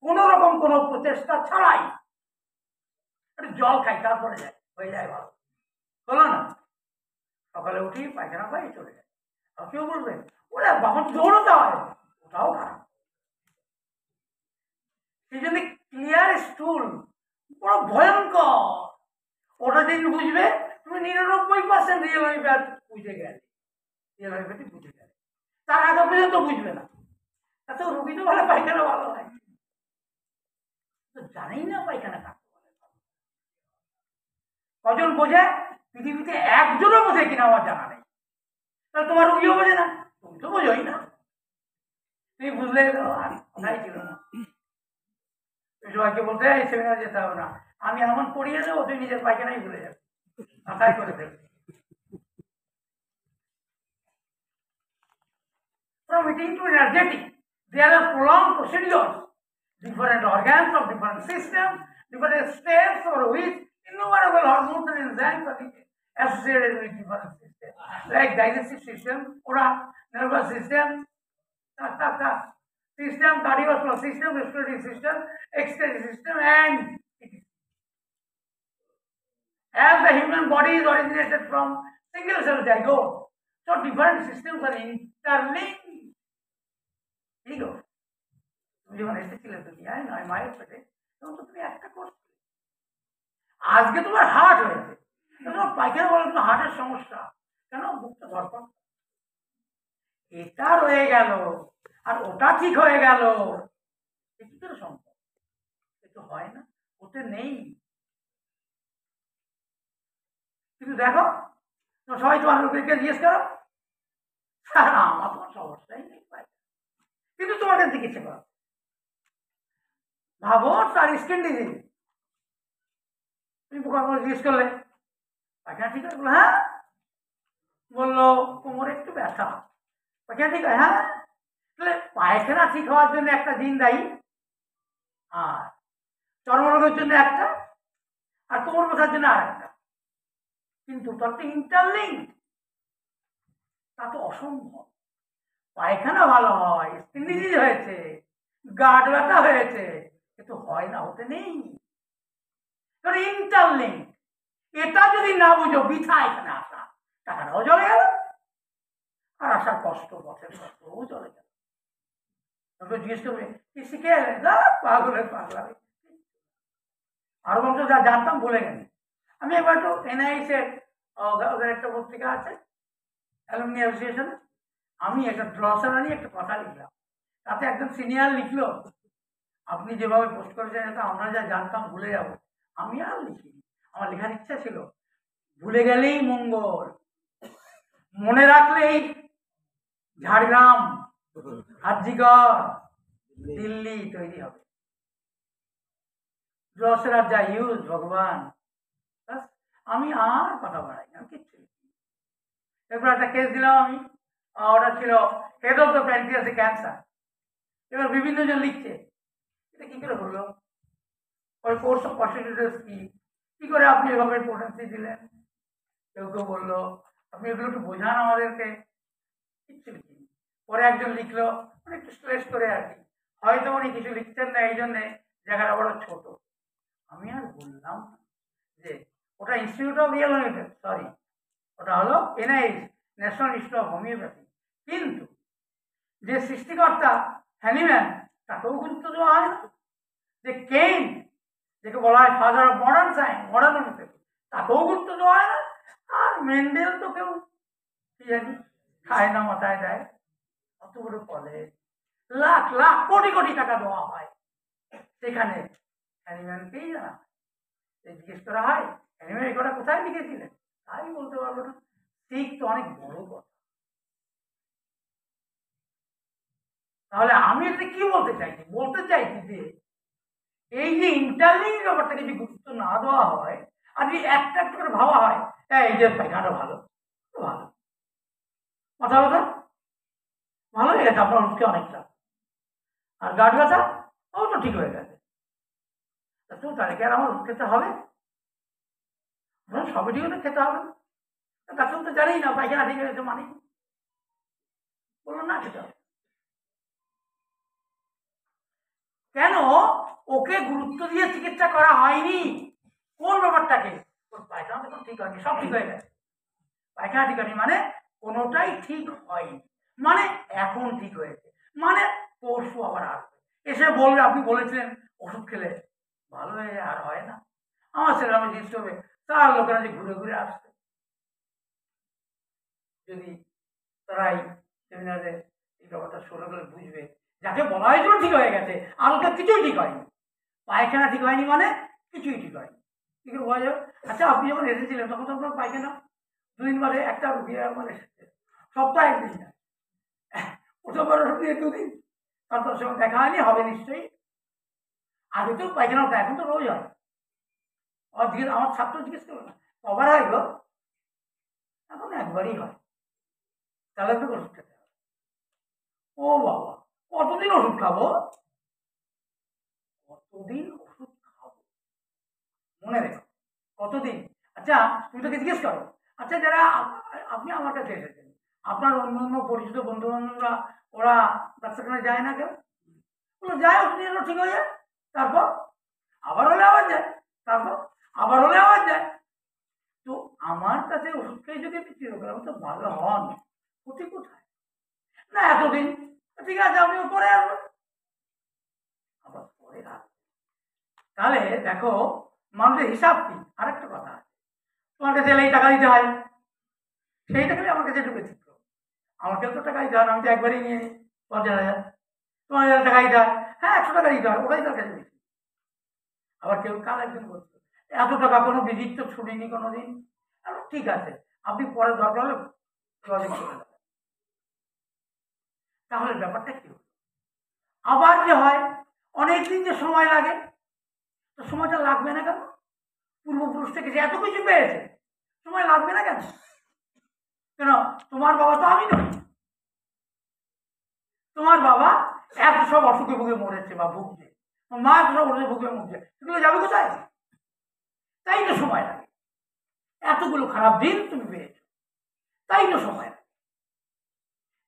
S1: কোন রকম কোনো প্রচেষ্টা ছাড়াই। জল খাই তারপরে যায়, হয়ে যায় ভালো, হলো না? সকালে উঠি পায়খানা পাই চলে যায়। আর কেউ বলবেন ওরা বাবার দৌড়তে হয়, ওটাও খারাপ। সেই জন্য ক্লিয়ার স্টুল বড় ভয়ঙ্কর। ওটা যেদিন বুঝবে তুমি 99% রিয়েল হোমিওপ্যাথ বুঝে গেলে, রিয়েল হোমিওপ্যাথি বুঝে গেলে, তার আগে পর্যন্ত বুঝবে না। এত রুগী তো বলে পায়খানা ভালো হয়, তো জানেই না পায়খানা কাকে বলে। কজন বোঝে? পৃথিবীতে একজনও বোঝে কিনা আমার জানা নেই। তাহলে তোমার রুগীও বোঝে না, তুমি তো বোঝোই না। তুমি বুঝলে আর কথাই ছিল না। সবাইকে বলতে এই সেমিনার যেতে হবে না, আমি এমন পড়িয়ে দেবো তুই নিজের পায়খানাই ভুলে যাবে, মাথায় করে দেবে। From eating to energetic, there are prolonged procedures, different organs of different systems, different steps for which innumerable hormones and enzymes are associated with different systems, like digestive system, nervous system, system, cardiovascular system, respiratory system, excretory system, and as the human body is originated from single cell zygote, so different systems are interlinked. তুমি যখন এসেছিলে দুনিয়ায় 9 মায়ের পেটে, তখন তো তুমি একটা কোর্স, আজকে তোমার হার্ট হয়েছে, তোমার পায়খানা বলে তোমার হার্টের সমস্যা, কেন? বুকটা ধরপড়, এটা রয়ে গেল আর ওটা ঠিক হয়ে গেল, কি করে সম্ভব? এটা হয় না, ওতে নেই। কিন্তু দেখো সবাই তোমার রোগীকে জিজ্ঞেস করো, স্যার আমার তোমার সমস্যাই নেই, কিন্তু তোমার কাছে চিকিৎসা করো। ভাবো তার স্কিন ডিজিজ, তুমি পোকার জিজ্ঞেস করলে পায়খানা ঠিক আছে? হ্যাঁ। বললো কোমরে একটু ব্যথা, পায়খানা ঠিক হয়? হ্যাঁ। তাহলে পায়খানা ঠিক হওয়ার জন্য একটা জিন দায়ী, আর চর্মরোগের জন্য একটা, আর কোমর ব্যথার জন্য আর একটা, কিন্তু তার তো ইন্টারলিঙ্ক, তা তো অসম্ভব। পায়খানা ভালো হয়, স্কিন ডিজিজ হয়েছে, গাঁট ব্যথা হয়েছে, কিন্তু হয় না, হতে নেই, কারণ ইন্টারলিঙ্ক। এটা যদি না বুঝো বৃথা এখানে আসা, টাকাটাও চলে গেল, আর আসার কষ্ট, পথের কষ্টও চলে গেল। তবে জিজ্ঞেস করবে কি শিখে এলেন? পাগলের পাগলামি। আরো বংশ যা জানতাম ভুলে গেছি। আমি একবার একটু NIH এর ওদের একটা পত্রিকা আছে অ্যালুমনি অ্যাসোসিয়েশন, আমি একটা ড্রসার নিয়ে একটা কথা লিখলাম, তাতে একজন সিনিয়র লিখলো আপনি যেভাবে পোস্ট করেছেন এটা আমরা যা জানতাম ভুলে যাব। আমি আর লিখিনি, আমার লেখার ইচ্ছা ছিল ভুলে গেলেই মঙ্গল, মনে রাখলেই ঝাড়গ্রাম, হাজিগড়, দিল্লি তৈরি হবে। ড্রসার যা ইউজ ভগবান, আমি আর কথা বাড়াই না, কিচ্ছু। এরপর একটা কেস দিলাম আমি, ওটা ছিল হেড অফ দ্য প্যানক্রিয়াসে ক্যান্সার। এবার বিভিন্ন জন লিখছে এটা কি করে হলো, ওর কোর্স অফ পসিবিলিটিস কি করে আপনি এভাবে পোটেন্সি দিলেন। কেউ কেউ বললো আপনি এগুলো একটু বোঝান আমাদেরকে, কিচ্ছু লিখিনি। পরে একজন লিখলো একটু স্ট্রেস করে আর কি, হয়তো উনি কিছু লিখতেন না, এই জন্যে জায়গাটা বড় ছোট। আমি আর বললাম যে ওটা institute of real homeopathy, sorry ওটা হলো NIH, national institute of homeopathy. কিন্তু যে সৃষ্টিকর্তা হ্যানিম্যান, তাকেও গুরুত্ব দেওয়া হয় না। যে কেইন, যাকে বলা হয় father of modern science, modern homeopathy, তাকেও গুরুত্ব দেওয়া হয় না। আর মেন্ডেল তো কেউ কি জানি খায় না, মাথায় দেয়। অত বড় কলেজ, লাখ লাখ কোটি কোটি টাকা দেওয়া হয়, সেখানে অ্যানিম্যানকেই জানা জিজ্ঞেস করা হয় অ্যানিম্যান এই কথা কোথায় লিখেছিলেন, তাই বলতে পারবো না। ঠিক তো অনেক বড় কথা। তাহলে আমি এতে কি বলতে চাইছি? বলতে চাইছি যে এই যে ইন্টারলিঙ্ক ব্যাপারটাকে যদি গুরুত্ব না দেওয়া হয়, আর যদি একটা একটা করে ভাবা হয় এই যে পায়খানাটা ভালো, ভালো কথা কথা ভালো হয়ে গেছে আপনার মুখে অনেকটা, আর গাঁট ব্যথা ও তো ঠিক হয়ে গেছে, তো তাহলে কি আর আমার খেতে হবে? সবই ঠিক হলে খেতে হবে, ডাক্তার তো জানেই না পায়খানা ঠিক হয়েছে মানে, বললো না খেতে হবে। কেন ওকে গুরুত্ব দিয়ে চিকিৎসা করা হয়নি? কোন ব্যাপারটাকে? পায়খানা তখন ঠিক হয়নি, সব ঠিক হয়ে গেছে, পায়খানা ঠিক হয়নি মানে কোনোটাই ঠিক হয়নি, মানে এখন ঠিক হয়েছে, মানে পরশু আবার আসবে, এসে বলবে আপনি বলেছিলেন ওষুধ খেলে ভালো হয়ে আর হয় না। আমার ছেলে আমি জিনিস হবে তার লোকেরা যে ঘুরে ঘুরে আসছে, যদি তারা এই সেমিনারে এই ব্যাপারটা শুরু করে বুঝবে, যাকে বলা হয়েছিল ঠিক হয়ে গেছে আর ওকে কিছুই ঠিক হয়নি, পায়খানা ঠিক হয়নি মানে কিছুই ঠিক হয়নি, কি করে বোঝা যাবে? আচ্ছা আপনি যখন এসেছিলেন তখন তো আপনার পায়খানা দুদিন বাদে একটা রুগী মানে এসেছে, সপ্তাহে একদিন না, প্রথমবার ওষুধ দিয়ে দুদিন, তারপর সঙ্গে দেখা হয়নি, হবে নিশ্চয়ই। আগে তো পায়খানা হতো, এখন তো রোজ হয়। আমার ছাত্র জিজ্ঞেস করবে না কবার হয় গো, এখন একবারই হয়, তাহলে তো ওষুধ খেতে হবে। ও বাবা, কতদিন ওষুধ খাবো? কতদিন ওষুধ খাবো মনে রেখো, কতদিন। আচ্ছা তুমি তোকে জিজ্ঞেস করো, আচ্ছা যারা আপনি আমার কাছে এসেছেন, আপনার অন্য অন্য পরিচিত বন্ধু বান্ধবরা ওরা ডাক্তারখানায় যায় না কেন? ওরা যায়, ওষুধ নিয়ে ঠিক হয়ে যায়, তারপর আবার হলে আবার যায়, তারপর আবার হলে আবার যায়। তো আমার কাছে ওষুধ খেয়ে যদি আপনি চিরকাল তো ভালো হন, ক্ষতি কোথায়? না এতদিন ঠিক আছে আপনি পরে আসবেন, আবার পরে আসবেন। তাহলে দেখো মানুষের হিসাব কি। আরেকটা কথা, তোমার কাছে এই টাকা দিতে হয়, সেই টাকা আমার কাছে একটু ব্যতিক্র, আমাকে তো টাকা দিতে হয়, আমি তো একবারই নিয়ে নিই 50,000, তোমার টাকা দিতে হয়, হ্যাঁ 100 টাকা দিতে হয়, ওটাই তার কাছে বেশি। আবার কেউ কাল একজন করছে এত টাকা, কোনো ভিজিট তো শুনিনি কোনোদিন, ঠিক আছে আপনি পরে দরকার হলে প্রজেক্ট করে দেবেন। তাহলে ব্যাপারটা কি হলো? আবার যে হয় অনেকদিন যে সময় লাগে, তো সময়টা লাগবে না কেন? পূর্বপুরুষ থেকে যে এত কিছু পেয়েছে, সময় লাগবে না কেন? কেন তোমার বাবা তো আমি নই, তোমার বাবা এত সব অসুখে ভুগে মরেছে বা ভুগছে, মা এত সব অসুখে ভুগে মুখছে, সেগুলো যাবে কোথায়? তাই তো সময় লাগে, এতগুলো খারাপ দিন তুমি পেয়েছো, তাই তো সময় লাগে।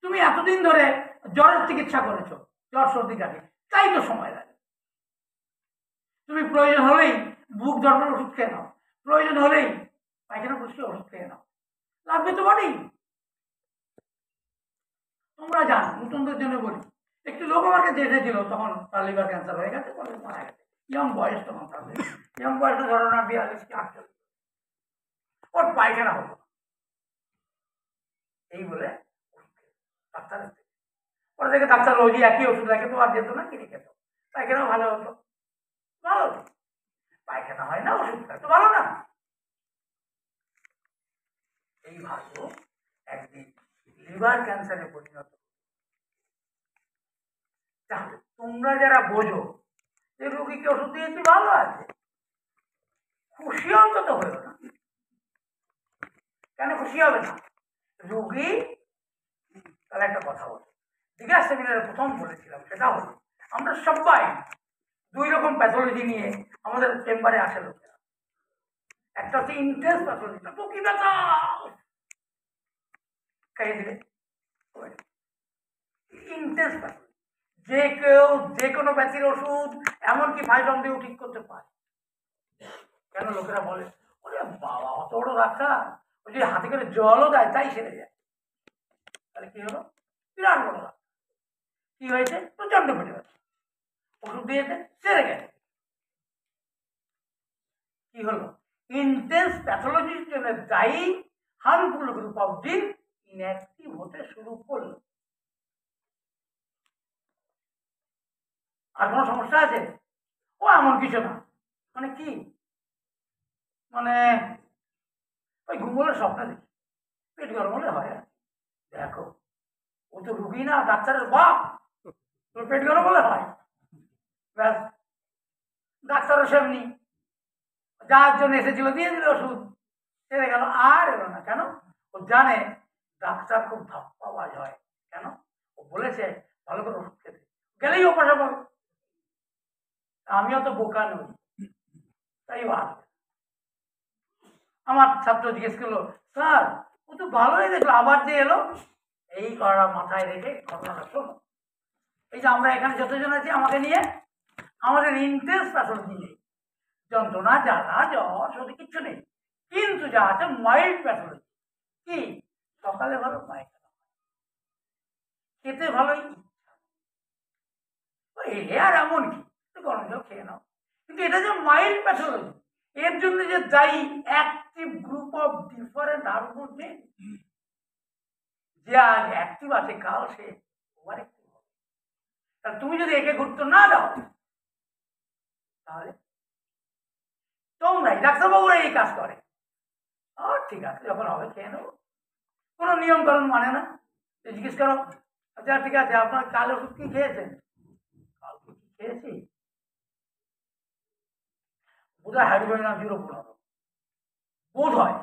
S1: তুমি এতদিন ধরে জ্বরের চিকিৎসা করেছো, জ্বর সর্দি কাটে, তাই তো সময় লাগে। তুমি প্রয়োজন হলেই বুক ধর্মের ওষুধ খেয়ে নাও, প্রয়োজন হলেই পায়খানা পরিষ্কার ওষুধ খেয়ে নাও, লাগবে তো বটেই। তোমরা জানো, নতুনদের জন্য বলি, একটি লোক আমার কাছে এসেছিল, তখন তার লিভার ক্যান্সার হয়ে গেছে, পরে মারা গেছে, ইয়ং বয়স, তখন তাদের ইয়ং বয়সে ধরো না 42 কি 48, ওর পায়খানা হলো, এই বলে ডাক্তার পরে থেকে ডাক্তার রোজই একই ওষুধ রাখে, তো আর যেত না, কিনে খেত, পায়খানাও ভালো হতো, ভালো পায়খানা হয় না ওষুধ খায় তো ভালো না। এই ভালো একদিন লিভার ক্যান্সারে পরিণত। তাহলে তোমরা যারা বোঝো যে রোগীকে ওষুধ দিয়েছি ভালো আছে, খুশি অন্তত হলো না। কেন খুশি হবে না? রোগী, তাহলে একটা কথা বলো, দীঘা সেমিনারে প্রথম বলেছিলাম, সেটা হলো আমরা সবাই 2 রকম প্যাথোলজি নিয়ে আমাদের চেম্বারে আসে লোকেরা। একটা হচ্ছে ইন্টেন্স প্যাথোলজি, তো কি ব্যথা খাইয়ে দিলে, ইন্টেন্স প্যাথোলজি, যে কেউ যে কোনো ব্যাধির ওষুধ এমনকি ভাইরাম দিয়েও ঠিক করতে পারে। কেন লোকেরা বলে ওরে বাবা অত বড় ডাক্তার, ওই যে হাতে করে জলও দেয় তাই সেরে যায়। তাহলে কি হলো? বিরাট বড় ডাক্তার, কি হয়েছে? প্রচন্ড ফেটে গেছে, ওষুধ দিয়েছে সেরে গেছে, কি হলো? ইন্টেন্স প্যাথোলজির জন্য দায়ী হার্মফুল গ্রুপ অফ জিন ইনঅ্যাক্টিভ হতে শুরু করল। আর কোনো সমস্যা আছে? ও এমন কিছু না। মানে কি, মানে ওই ঘুমলে স্বপ্ন দেখি, পেট গরম হলে হয়। দেখো, ও তো রুগী না, ডাক্তারের বাপ, তোর পেট গরম হলে হয়। ব্যাস, ডাক্তারও সেমনি, যার জন্য এসেছিল দিয়ে দিল ওষুধ, সেরে গেল, আর এলো না। কেন? ও জানে ডাক্তার খুব ধাপ্পাবাজ হয়। কেন? ও বলেছে ভালো করে ওষুধ খেতে, গেলেই ও পয়সা পাবে। আমিও তো বোকা নই, তাই ভালো। আমার ছাত্র জিজ্ঞেস করলো, স্যার ও তো ভালোই দেখলো, আবার যে এলো। এই করা মাথায় রেখে ঘটনাটা শোনো। এই যে আমরা এখানে যতজন আছি, আমাকে নিয়ে আমাদের ইন্টারেস্ট আসলে নেই, যন্ত্রণা, জ্বালা, জ্বর, সত্যি কিচ্ছু নেই। কিন্তু যা আছে মাইল্ড প্যাথোলজি। কি? সকালে ভালো পায়খানা, খেতে ভালোই, এ আর এমন কি, গরম জল খেয়ে নাও। কিন্তু এটা যে মাইল্ড প্যাথোলজি, এর জন্য যে দায়ী active group of different hormone, যে আজ অ্যাক্টিভ আছে কাল সে ওভার অ্যাক্টিভ হবে। তাহলে তুমি যদি একে গুরুত্ব না দাও, তাহলে তোমরাই, ডাক্তারবাবুরা এই কাজ করে। ঠিক আছে, যখন হবে খেয়ে নেবো, কোনো নিয়ম কানুন মানে না। জিজ্ঞেস করো, আচ্ছা ঠিক আছে, আপনার কাল ওষুধ কি খেয়েছেন? কালকে কি খেয়েছি? বোধ হয় হাইড্রোজেন 0.15, বোধ হয়।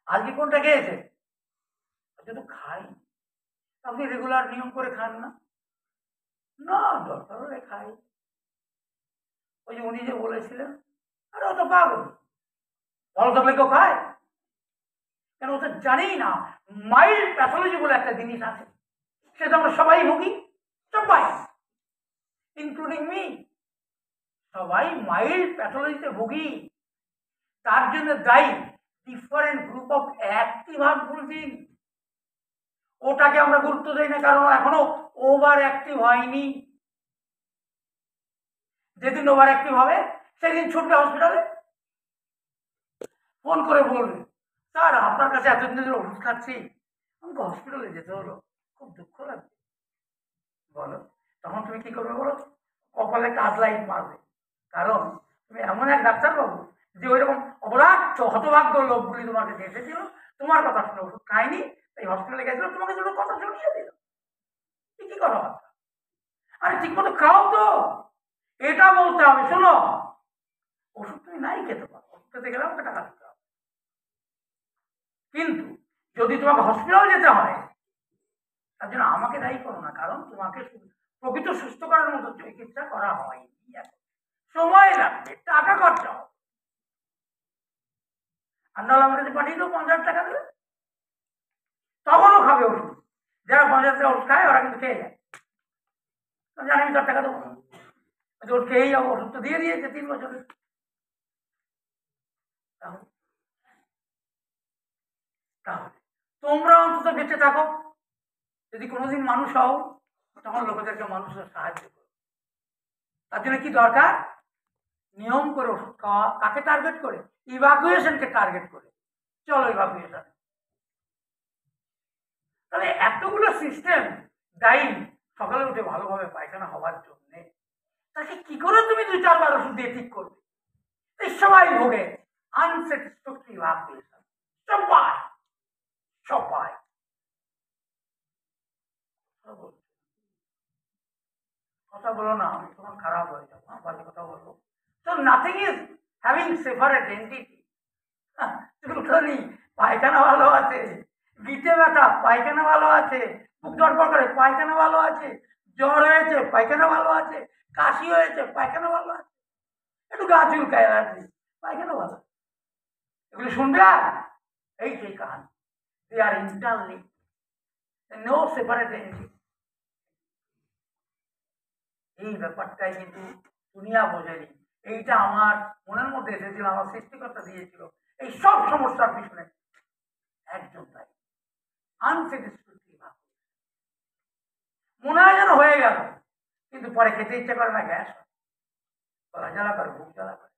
S1: আজকে কোনটা খেয়েছে? আজকে তো খাই। আপনি রেগুলার নিয়ম করে খান না? না, দরকার হলে খাই। ওই যে উনি যে বলেছিলেন, আরে ও তো পাগল, ভালো থাকলে কেউ খায়? কেন? ও তো জানেই না মাইল্ড প্যাথোলজি বলে একটা জিনিস আছে, সেটা আমরা সবাই ভুগি, সবাই, ইনক্লুডিং মি, সবাই মাইল্ড প্যাথোলজিতে ভুগি। তার জন্য দায়ী different group of active harmful জিন। ওটাকে আমরা গুরুত্ব দেই না, কারণ এখনো ওভার অ্যাক্টিভ হয়নি। যেদিন ওভার অ্যাক্টিভ হবে সেদিন ছুটবে হসপিটালে, ফোন করে বলবে, স্যার আপনার কাছে এতদিন ধরে ওষুধ খাচ্ছি, আমাকে হসপিটালে যেতে হলো, খুব দুঃখ লাগবে। বলো, তখন তুমি কি করবে বলো? কপালে টাচ লাইট মারবে। কারণ তুমি এমন এক ডাক্তারবাবু যে ওই রকম অপরাধ হতভাগ্য লোকগুলি তোমার কাছে এসেছিল, তোমার কথা শুনে ওষুধ খায়নি, তাই হসপিটালে গেছিল, তোমাকে দুটো কথা শুনিয়ে দিল। কি কথাবার্তা? আরে ঠিক মতো খাও তো, এটা বলতে হবে। শোনো, ওষুধ তুমি নাই খেতে পারো, ওষুধ খেতে গেলে আমাকে টাকা দিতে হবে, কিন্তু যদি তোমাকে হসপিটাল যেতে হয়, তার জন্য আমাকে দায়ী করো না, কারণ তোমাকে প্রকৃত সুস্থ করার মতো চিকিৎসা করা হয়নি। সময় লাগবে, টাকা খরচা হবে। আর নাহলে আমার কাছে পাঠিয়ে দেবো, 50 টাকা দেবে, তখনও খাবে ওষুধ। যারা 50 টাকা ওষুধ খায় ওরা কিন্তু খেয়ে যায়, জানি আমি 4 টাকা দেবো, ওষুধ খেয়েই যাবো। ওষুধ তো দিয়ে দিয়েছে 3 বছরের। তাহলে তোমরা অন্তত বেঁচে থাকো। যদি কোনোদিন মানুষ হও, তখন লোকেদেরকে মানুষের সাহায্য করো। তার জন্য কি দরকার? নিয়ম করে ওষুধ খাওয়া। কাকে টার্গেট করে? ইভাকুয়েশনকে টার্গেট করে। চলো ইভাকুয়েশন। তাহলে এতগুলো সিস্টেম দায়ী সকালে উঠে ভালোভাবে পায়খানা হওয়ার জন্য। তাকে কি করে তুমি 2-4 বার ওষুধ দিয়ে ঠিক করবে? এই সবাই ভোগে আনস্যাটিসফ্যাক্টরি ইভাকুয়েশন, সবাই সবাই। কথা বলো না, আমি তখন খারাপ হয়ে যাবো, বাজে কথা বলবো। So nothing is having separate entity. দুটোরই পায়খানা ভালো আছে, গিটে ব্যথা পায়খানা ভালো আছে, বুক ধরপড় করে পায়খানা ভালো আছে, জ্বর হয়েছে পায়খানা ভালো আছে, কাশি হয়েছে পায়খানা ভালো আছে, একটু গা চুলকায় অ্যালার্জি, পায়খানা ভালো। এগুলো শুনবে আর এই সেই কাহানি। They are interlinked. No separate entity. এই ব্যাপারটাই কিন্তু দুনিয়া বোঝেনি। এইটা আমার মনের মধ্যে এসেছিল, আমার সৃষ্টিকর্তা দিয়েছিল। এই সব সমস্যার পিছনে একজন তাই আনস্যাটিসফ্যাক্টরি ভাব। মনে হয় যেন হয়ে গেল, কিন্তু পরে খেতে ইচ্ছে করে না, গ্যাস হয়, গলা জ্বালা করে, বুক জ্বালা করে।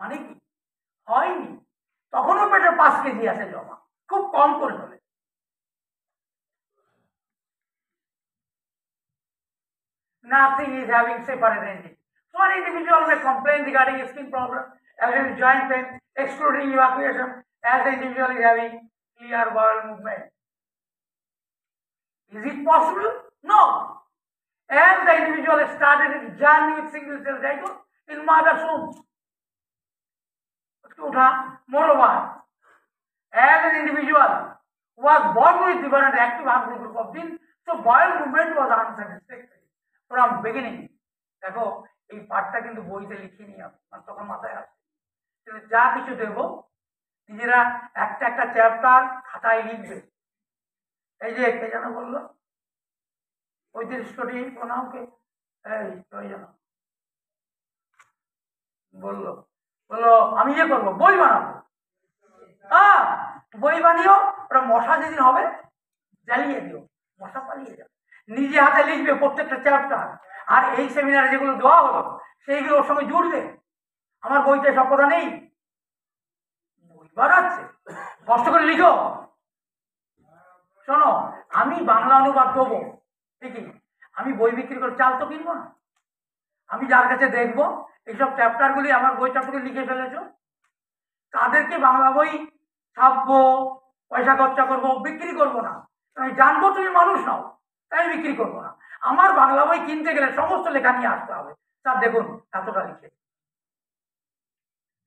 S1: মানে কি? হয়নি, তখনও পেটে 5 কেজি আছে জমা, খুব কম করে হলে। Nothing is having separate engine. So an individual may complain regarding skin problem, having joint pain, excluding evacuation, as the individual is having clear bowel movement. Is it possible? No. As the individual started its journey with single cell zygote in mother's womb. Moreover, as an individual was born with different active harmful group of genes, so bowel movement was unsatisfactory from beginning. দেখো এই পাঠটা কিন্তু বইতে লিখিনি আমি, তখন মাথায় আসে। কিন্তু যা কিছু দেবো নিজেরা একটা একটা চ্যাপ্টার খাতায় লিখবে। এই যে কে যেন বললো 35 কোটি প্রণামকে, এই ওই যেন বললো বললো আমি ইয়ে করবো, বই বানাবো। হ্যাঁ, বই বানিও, ওরা মশা যেদিন হবে জ্বালিয়ে দিও, মশা পালিয়ে যাবে। নিজে হাতে লিখবে প্রত্যেকটা চ্যাপ্টার, আর এই সেমিনারে যেগুলো দেওয়া হলো সেইগুলো ওর সঙ্গে জুড়বে। আমার বইতে সব কথা নেই, বই বানাচ্ছে, কষ্ট করে লিখো। শোনো, আমি বাংলা অনুবাদ দেবো ঠিকই, আমি বই বিক্রি করে চাল তো কিনবো না। আমি যার কাছে দেখবো এইসব চ্যাপ্টারগুলি আমার বইটা থেকে লিখে ফেলেছো, তাদেরকে বাংলা বই ছাপবো, পয়সা খরচা করবো, বিক্রি করবো না। আমি জানবো তুমি মানুষ নাও, তাই বিক্রি করবো না। আমার বাংলা বই কিনতে গেলে সমস্ত লেখা নিয়ে আসতে হবে, তার দেখুন এতটা লিখে,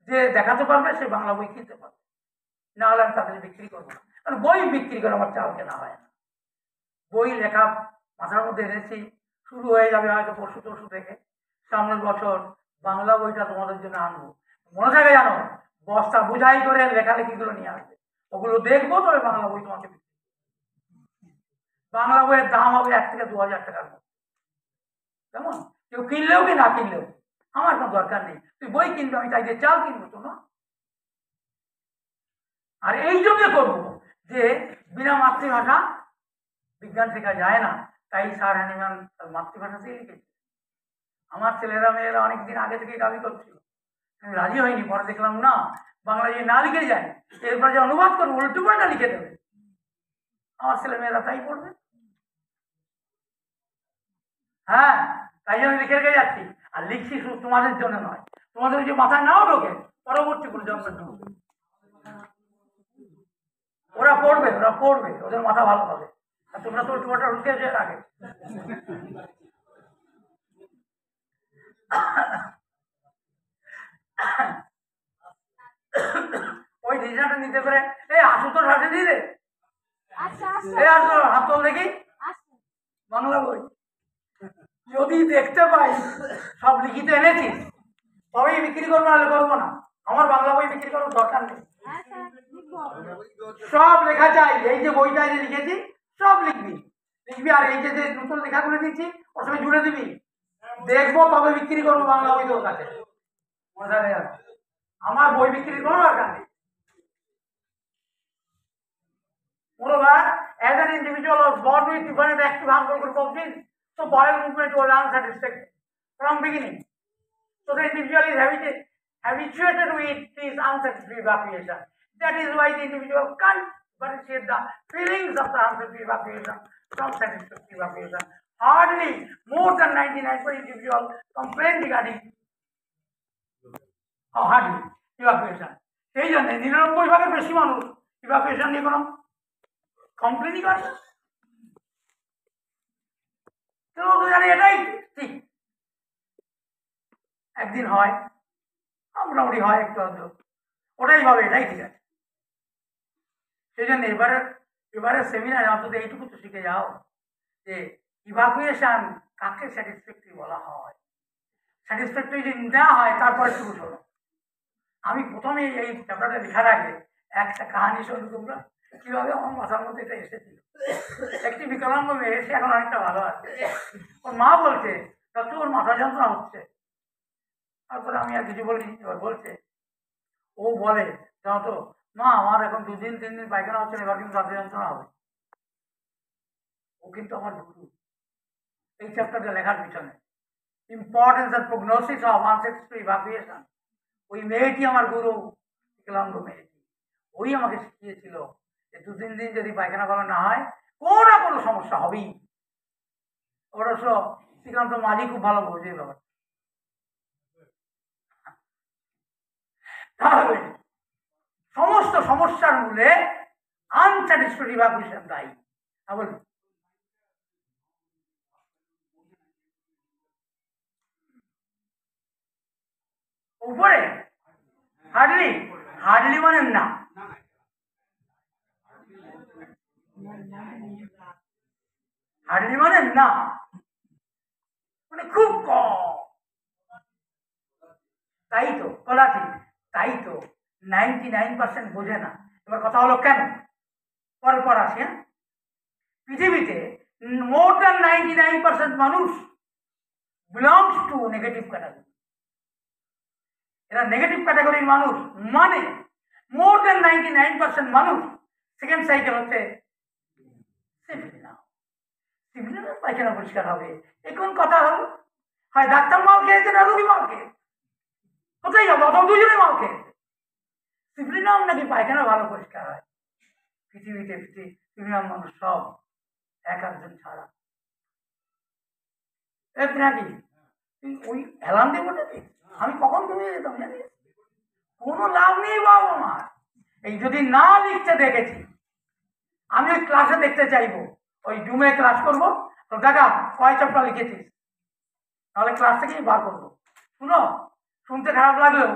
S1: যে দেখাতে পারবে সে বাংলা বই কিনতে পারবে, না হলে আমি তাদের বিক্রি করবো না। কারণ বই বিক্রি করে আমার চাল কেনা হয় না। বই লেখা মাথার মধ্যে এনেছি, শুরু হয়ে যাবে হয়তো পরশু তরশু থেকে। সামনের বছর বাংলা বইটা তোমাদের জন্য আনবো, মনে থাকে জানো, বস্তা বোঝাই করে লেখালেখিগুলো নিয়ে আসবে, ওগুলো দেখবো, তবে বাংলা বই তোমাকে বিক্রি। বাংলা বইয়ের দাম হবে 1 থেকে 2 হাজার টাকার মধ্যে, কেমন? কেউ কিনলেও কি না কিনলেও আমার কোনো দরকার নেই, তুই বই কিনবে, আমি তাই দিয়ে চাল কিনবো তো না। আর এই জন্য করবো যে বিনা মাতৃভাষা বিজ্ঞান শেখা যায় না, তাই স্যার হ্যানিম্যান তার মাতৃভাষাতেই লিখেছে। আমার ছেলেরা মেয়েরা অনেকদিন আগে থেকে দাবি করছিল, আমি রাজি হয়নি। পরে দেখলাম না, বাংলা যদি না লিখে যায়, এরপরে যে অনুবাদ করবো উল্টো পাল্টা লিখে দেবে, আমার ছেলে মেয়েরা তাই পড়বে। হ্যাঁ, তাই জন্য লিখে রেখে যাচ্ছি। আর লিখছি শুধু তোমাদের জন্য নয়, তোমাদের যে মাথায় নাও ঢোকে, পরবর্তী প্রজন্মের ঢুকবে, ওরা পড়বে, ওদের মাথা ভালো হবে। আর তোমরা তো উল্টোপাল্টা ঢুকেছে এর আগে। ওই ডিসিশনটা নিতে পারে। এই আসু তো সাথে দিয়ে রে, এই আসো হাত তোল দেখি, বাংলা বই যদি দেখতে পাই সব লিখিত এনেছিস তবেই বিক্রি করবো, নাহলে করবো না। আমার বাংলা বই বিক্রি করার দরকার নেই, সব লেখা চাই। এই যে বইটা যে লিখেছি সব লিখবি, আর এই যে নতুন লেখাগুলো দিচ্ছি ওর সঙ্গে জুড়ে দিবি, দেখবো তবে বিক্রি করবো বাংলা বই তোর কাছে। আমার বই বিক্রি কোনো দরকার নেই। Moreover, as an individual was born with different active harmful group of genes, so bowel movement was unsatisfactory from beginning. So the individual is habituated with this unsatisfactory evacuation. That is why the individual can't differentiate the feelings of the unsatisfactory evacuation from satisfactory evacuation. Hardly more than 99% individual complain regarding hardly evacuation. সেই জন্য 99% বেশি মানুষ evacuation নিয়ে কোনো কমপ্লেনই করে না। তো জানি এটাই ঠিক, একদিন হয় মোটামুটি হয় একটু আধটু, ওটাই ভাবে এটাই ঠিক আছে। সেই জন্য এবারে সেমিনারে অন্তত এইটুকু তো শিখে যাও যে ইভাকুয়েশন কাকে স্যাটিসফ্যাক্টরি বলা হয়। স্যাটিসফ্যাক্টরি যদি না হয় তারপরে শুরু হলো। আমি প্রথমে এই চ্যাপ্টারটা লেখার আগে একটা কাহানি শুনবো তোমরা, কিভাবে আমার মাথার মধ্যে এটা এসেছিল। একটি বিকলাঙ্গ মেয়ে, সে এখন অনেকটা ভালো আছে। ওর মা বলছে ডক্টর ওর মাথা যন্ত্রণা হচ্ছে। তারপরে আমি আর কিছু বলিনি। এবার বলছে, ও বলে জানো তো মা, আমার এখন 2 দিন 3 দিন পায়খানা হচ্ছে, এবার কিন্তু মাথা যন্ত্রণা হবে। ও কিন্তু আমার গুরু এই চ্যাপ্টারটা লেখার পিছনে। Importance and prognosis of unsuccessful evacuation, ওই মেয়েটি আমার গুরু। ক্লান্ত মেরেছি। ওই আমাকে শিখিয়েছিল যে 2-3 দিন যদি পায়খানা ভালো না হয় কোনো না কোনো সমস্যা হবেই। অবশ্য শ্রীকান্ত মাঝি খুব ভালো বোঝে ব্যাপার। তাহলে সমস্ত সমস্যার মূলে আনস্যাটিসফ্যাক্টরি ইভাকুয়েশন দায়ী। বলুন, উপরে হার্ডলি, হার্ডলি মানে না, হার্ডলি মানে না, মানে খুব কম। তাই তো বলা ঠিক, তাই তো 99% বোঝে না। এবার কথা হলো কেন, পরের পর আসি। পৃথিবীতে মোর দ্যান 99% মানুষ বিলংস টু নেগেটিভ ক্যাটাগরি। এরা নেগেটিভ ক্যাটাগরির মানুষ, মানে মোর দ্যান 99% মানুষ সেকেন্ড সাইকেল হচ্ছে সিভিলিয়ান পায়খানা পরিষ্কার হবে। এখন কথা হলো হয় ডাক্তার মাল খেয়েছে না রোগী মাল খেয়েছে, কোথায় যাবো, অথবা দুজনে মাল খেয়েছে। সিভিলিয়ান নাকি পায়খানা ভালো পরিষ্কার হয়। পৃথিবীতে সিভিলিয়ান মানুষ সব এক একজন ছাড়া। নাকি ওই অ্যালার্ম দিয়ে বলেছি আমি কখন ঘুমিয়ে যেতাম জানি, কোনো লাভ নেই বাবা আমার। এই যদি না লিখতে দেখেছি, আমি ওই ক্লাসে দেখতে চাইবো, ওই জুমে ক্লাস করবো, তো দেখা কয় চ্যাপ্টার লিখেছিস, তাহলে ক্লাস থেকেই বার করবো। শুনো, শুনতে খারাপ লাগলেও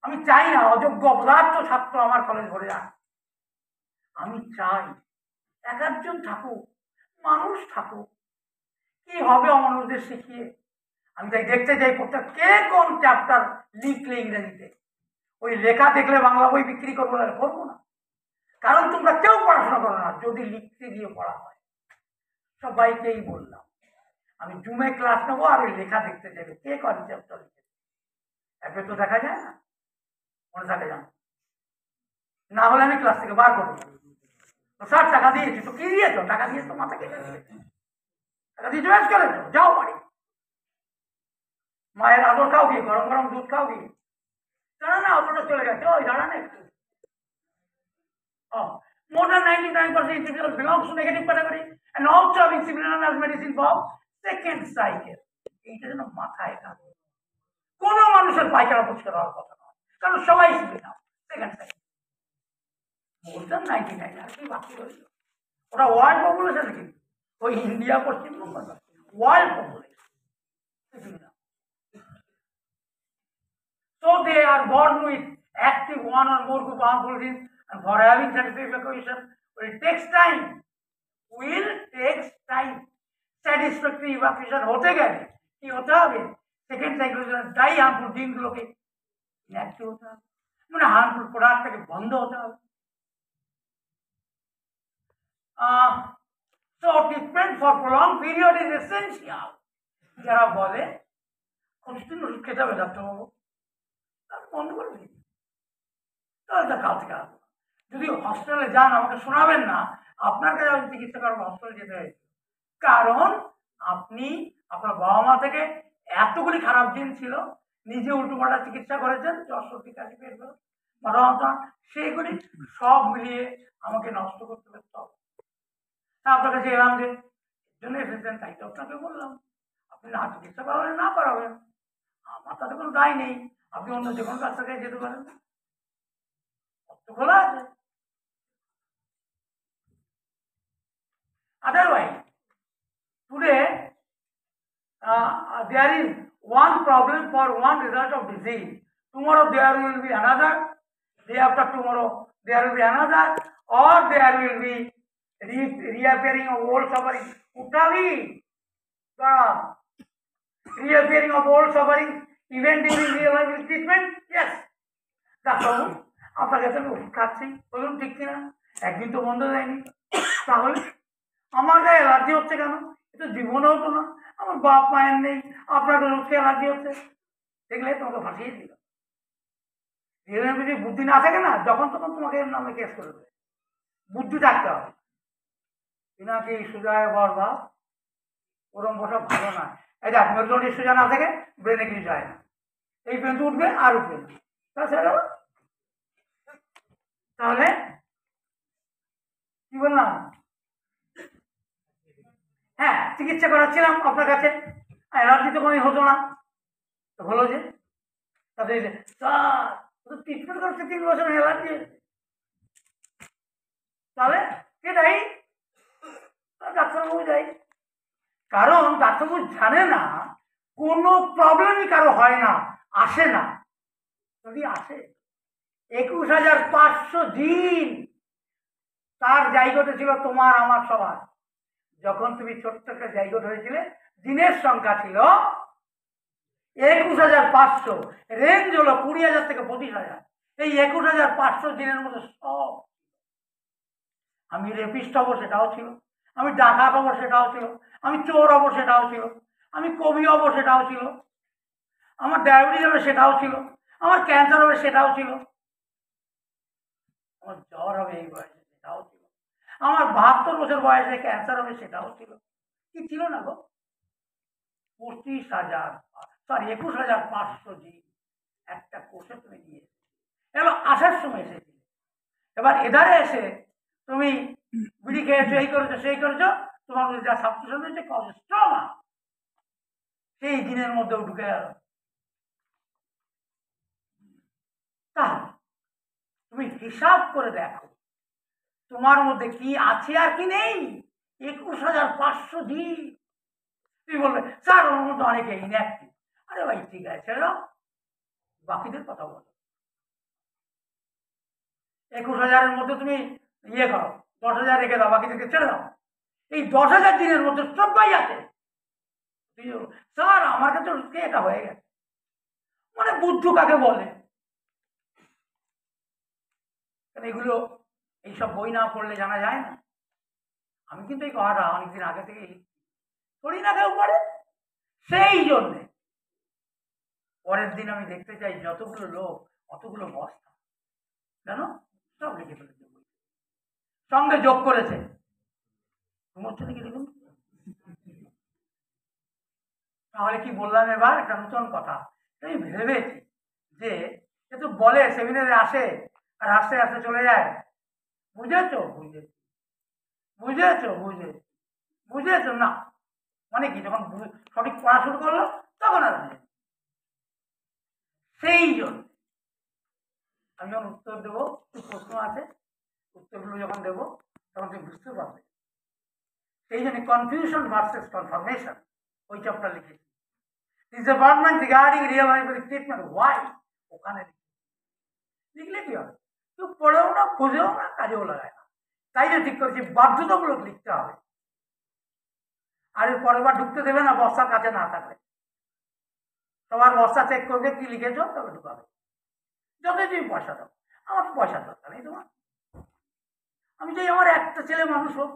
S1: আমি চাই না অযোগ্য অপদার্থ ছাত্র আমার কলেজ ভরে যাক। আমি চাই এক একজন থাকুক, মানুষ থাকুক। কি হবে অমানুষদের শিখিয়ে? আমি তাই দেখতে চাই প্রত্যেক কে কোন চ্যাপ্টার লিখলে ইংরেজিতে। ওই লেখা দেখলে বাংলা বই বিক্রি করবো না, করবো না। কারণ তোমরা কেউ পড়াশোনা করো না, যদি লিখতে গিয়ে পড়া হয়। সবাইকেই বললাম আমি জুমে ক্লাস নেবো, আর ওই লেখা দেখতে চাইবে কে কোন চ্যাপ্টার লিখেছে। একে তো দেখা যায় না, মনে থাকে জানো, না হলে আমি ক্লাস থেকে বার করবো। তো 60 টাকা দিয়েছি, তো কি দিয়েছো? টাকা দিয়ে তো মাথা কেটে দিয়েছে, টাকা দিয়ে চয়েস করেছো, যাও বাড়ি। মায়ের আদর খাও কি, গরম গরম দুধ খাও কি? দাঁড়া না, অতটা চলে গেছে, ওই দাঁড়া না একটু। More than 99% individuals belongs to negative category and also having similar as medicine for second cycle. এইটা যেন মাথায় থাকে। কোন মানুষের পায়খানা পরিষ্কার হওয়ার কথা নয়, কারণ সবাই শিখবে না সেকেন্ড সাইকেল। মোর দ্যান 99 আর কি বাকি রইল, ওরা ওয়ার্ল্ড পপুলেশন, কিন্তু ওই India Paschimbanga world population. So they are born with active one or more group harmful genes, and for having satisfactory evacuation will takes time. Will takes time. Satisfactory evacuation होते गए कि होता है सेकेंड साइक्लोजन डाई harmful gene गुलोके inactive होता है, মানে हार्मफुल प्रोडक्ट के बंद होता है। So treatment for prolonged period is essential. যারা বলে কতদিন ওষুধ খেতে হবে ডাক্তারবাবু, বন্ধ করে দিন, তাহলে তো কাল থেকে আসবো। যদি হসপিটালে যান আমাকে শোনাবেন না আপনার কাছে আমি চিকিৎসা করবো, হসপিটালে যেতে হয়েছে। কারণ আপনি আপনার বাবা মা থেকে এতগুলি খারাপ দিন ছিল, নিজে উল্টোপাল্টা চিকিৎসা করেছেন, জ্বর সর্দি কাশি পেট ব্যথা মাথা যন্ত্রণা, সেইগুলি সব মিলিয়ে আমাকে নষ্ট করতে ব্যস্ত হবে। আপনার কাছে এলাম যে জন্য এসেছেন, তাই তো আপনাকে বললাম আপনি না চিকিৎসা করাবেন না করাবেন, আমার তাতে কোনো দায় নেই। আপনি অন্য যে কোনো ডাক্তার কাছে যেতে পারেন, খোলা আছে। Otherwise, today there is one problem for one result of disease. Tomorrow there will be another. Day after tomorrow there will be another, or there will be reappearing of old suffering. Uttavi, reappearing of old suffering even during real life treatment. Yes, ডাক্তারবাবু আপনার কাছে আমি ওষুধ খাচ্ছি, বলুন ঠিক কিনা, একদিন তো বন্ধ যায়নি, তাহলে আমার গায়ে অ্যালার্জি হচ্ছে কেন? এটা জীবনে হতো না, আমার বাপ মায়ের নেই, আপনার ওষুধকে অ্যালার্জি হচ্ছে, দেখলে তোমাকে ফাঁসিয়ে দিল। যদি বুদ্ধি না থাকে না, যখন তখন তোমাকে এর নামে কেস করে দেবে। বুদ্ধি থাকতে হবে, কি সুজায় বরবা ওরম বসা ভালো না। এই দেখ মেরুদণ্ডে সোজা না থাকে ব্রেনে কিছু যায় না, এই পেন উঠবে আর উঠবে না, তাছাড়া তাহলে কি বললাম, হ্যাঁ চিকিৎসা করাচ্ছিলাম আপনার কাছে, অ্যালার্জি তো কোনোদিন হতো না, তো হলো যে তাদের স্যার ট্রিটমেন্ট করছে 3 বছর অ্যালার্জি, তাহলে কে দায়ী? ডাক্তারবাবু দায়ী। কারণ ডাক্তারবাবু জানে না কোনো প্রবলেমই কারো হয় না, আসে না। যদি আসে 21,500 দিন তার জায়গাটা ছিল তোমার আমার সবার। যখন তুমি ছোট্ট একটা জায়গা হয়েছিলে দিনের সংখ্যা ছিল 21,500, রেঞ্জ হলো 20,000 থেকে 25,000। এই 21,500 দিনের মধ্যে সব, আমি রেপিস্ট হবো সেটাও ছিল, আমি ডাকাত হবো সেটাও ছিল, আমি চোর হবো সেটাও ছিল, আমি কবি হবো সেটাও ছিল, আমার ডায়াবেটিস হবে সেটাও ছিল, আমার ক্যান্সার হবে সেটাও ছিল, আমার জ্বর হবে এই বয়সে সেটাও ছিল, আমার 72 বছর বয়সে ক্যান্সার হবে সেটাও ছিল। কি ছিল না গো? 21,500 দিন একটা কোষে তুমি নিয়ে এলো, আসার সময় এসেছিলে। এবার এধারে এসে তুমি বিড়ি খেয়েছো, এই করেছো সেই করেছো, তোমার মধ্যে যা সাবস্টেশন হয়েছে কলেস্ট্রমা সেই দিনের মধ্যেও ঢুকে গেল। তাহলে তুমি হিসাব করে দেখো তোমার মধ্যে কি আছে আর কি নেই। 21,500 দিন তুমি বলবে স্যার ওর মধ্যে অনেকে ইনঅ্যাক্টিভ। আরে ভাই ঠিক আছে, ছেড়ে দাও, বাকিদের কথা বলো। 21,000-এর মধ্যে তুমি ইয়ে করো, 10,000 রেখে দাও, বাকিদেরকে ছেড়ে দাও। এই 10,000 দিনের মধ্যে সবাই আছে। স্যার আমার কাছে এটা হয়ে গেছে, মানে বুদ্ধ কাকে বলে? এগুলো এইসব বই না পড়লে জানা যায় না। আমি কিন্তু এই কথাটা অনেকদিন আগে থেকেই পড়ি না কেউ পড়ে, সেই জন্যে পরের দিন আমি দেখতে চাই যতগুলো লোক অতগুলো বস্তা, জানো সব লিখে ফেলেছে, বই সঙ্গে যোগ করেছে। ঘুমোচ্ছে নাকি দেখুন? তাহলে কি বললাম এবার একটা নতুন কথা। আমি ভেবেছি যে তো বলে সেমিনারে আসে আর আস্তে আস্তে চলে যায়, বুঝেছো? বুঝেছি, বুঝেছো? বুঝেছো না মানে কি, যখন সঠিক পড়া শুরু করলো তখন আর বুঝে। সেই জন্য আমি যখন উত্তর দেবো, প্রশ্ন আছে, উত্তরগুলো যখন দেবো তখন তুমি বুঝতে পারবে। সেই জন্য কনফিউশন ভার্সেস কনফার্মেশন ওই চ্যাপ্টার লিখেছি। Is a birdman regarding real life statement why, ওখানে লিখলে কি হবে? কেউ পড়েও না, খুঁজেও না, কাজেও লাগায় না। তাই যে ঠিক করেছি বাধ্যতামূলক লিখতে হবে। আর এর পরের বার ঢুকতে দেবে না বস্তার কাছে না থাকলে। তোমার বস্তা চেক করবে কি লিখেছো, তবে ঢুকাবে। যতই তুমি পয়সা দাও, আমার পয়সার দরকার নেই তোমার। আমি চাই আমার একটা ছেলে মানুষ হোক,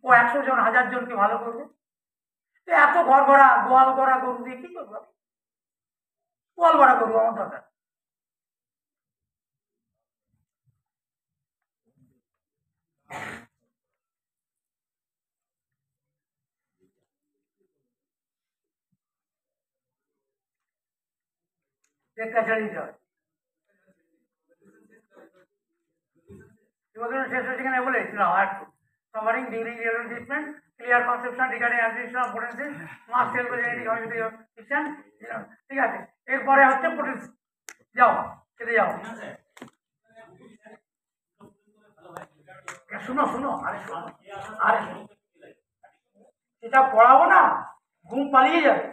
S1: ও 100 জন 1000 জনকে ভালো করবে। এত ঘর ভরা গোয়াল ভরা গরু দিয়ে কি করবো? আমি গোয়াল ভরা করবো, আমার দরকার। ছেড়ে দিতে হয়। শেষ হয়েছে কিনা বলেছিলাম আর একটু summary during the treatment, clear conception regarding administration of potencies, mass cell fiction, ঠিক আছে। এরপরে হচ্ছে potency, যাও খেতে যাও। শুনো শুনো, আরে শোনো, আরে এটা পড়াবো না, ঘুম পালিয়ে যাবে।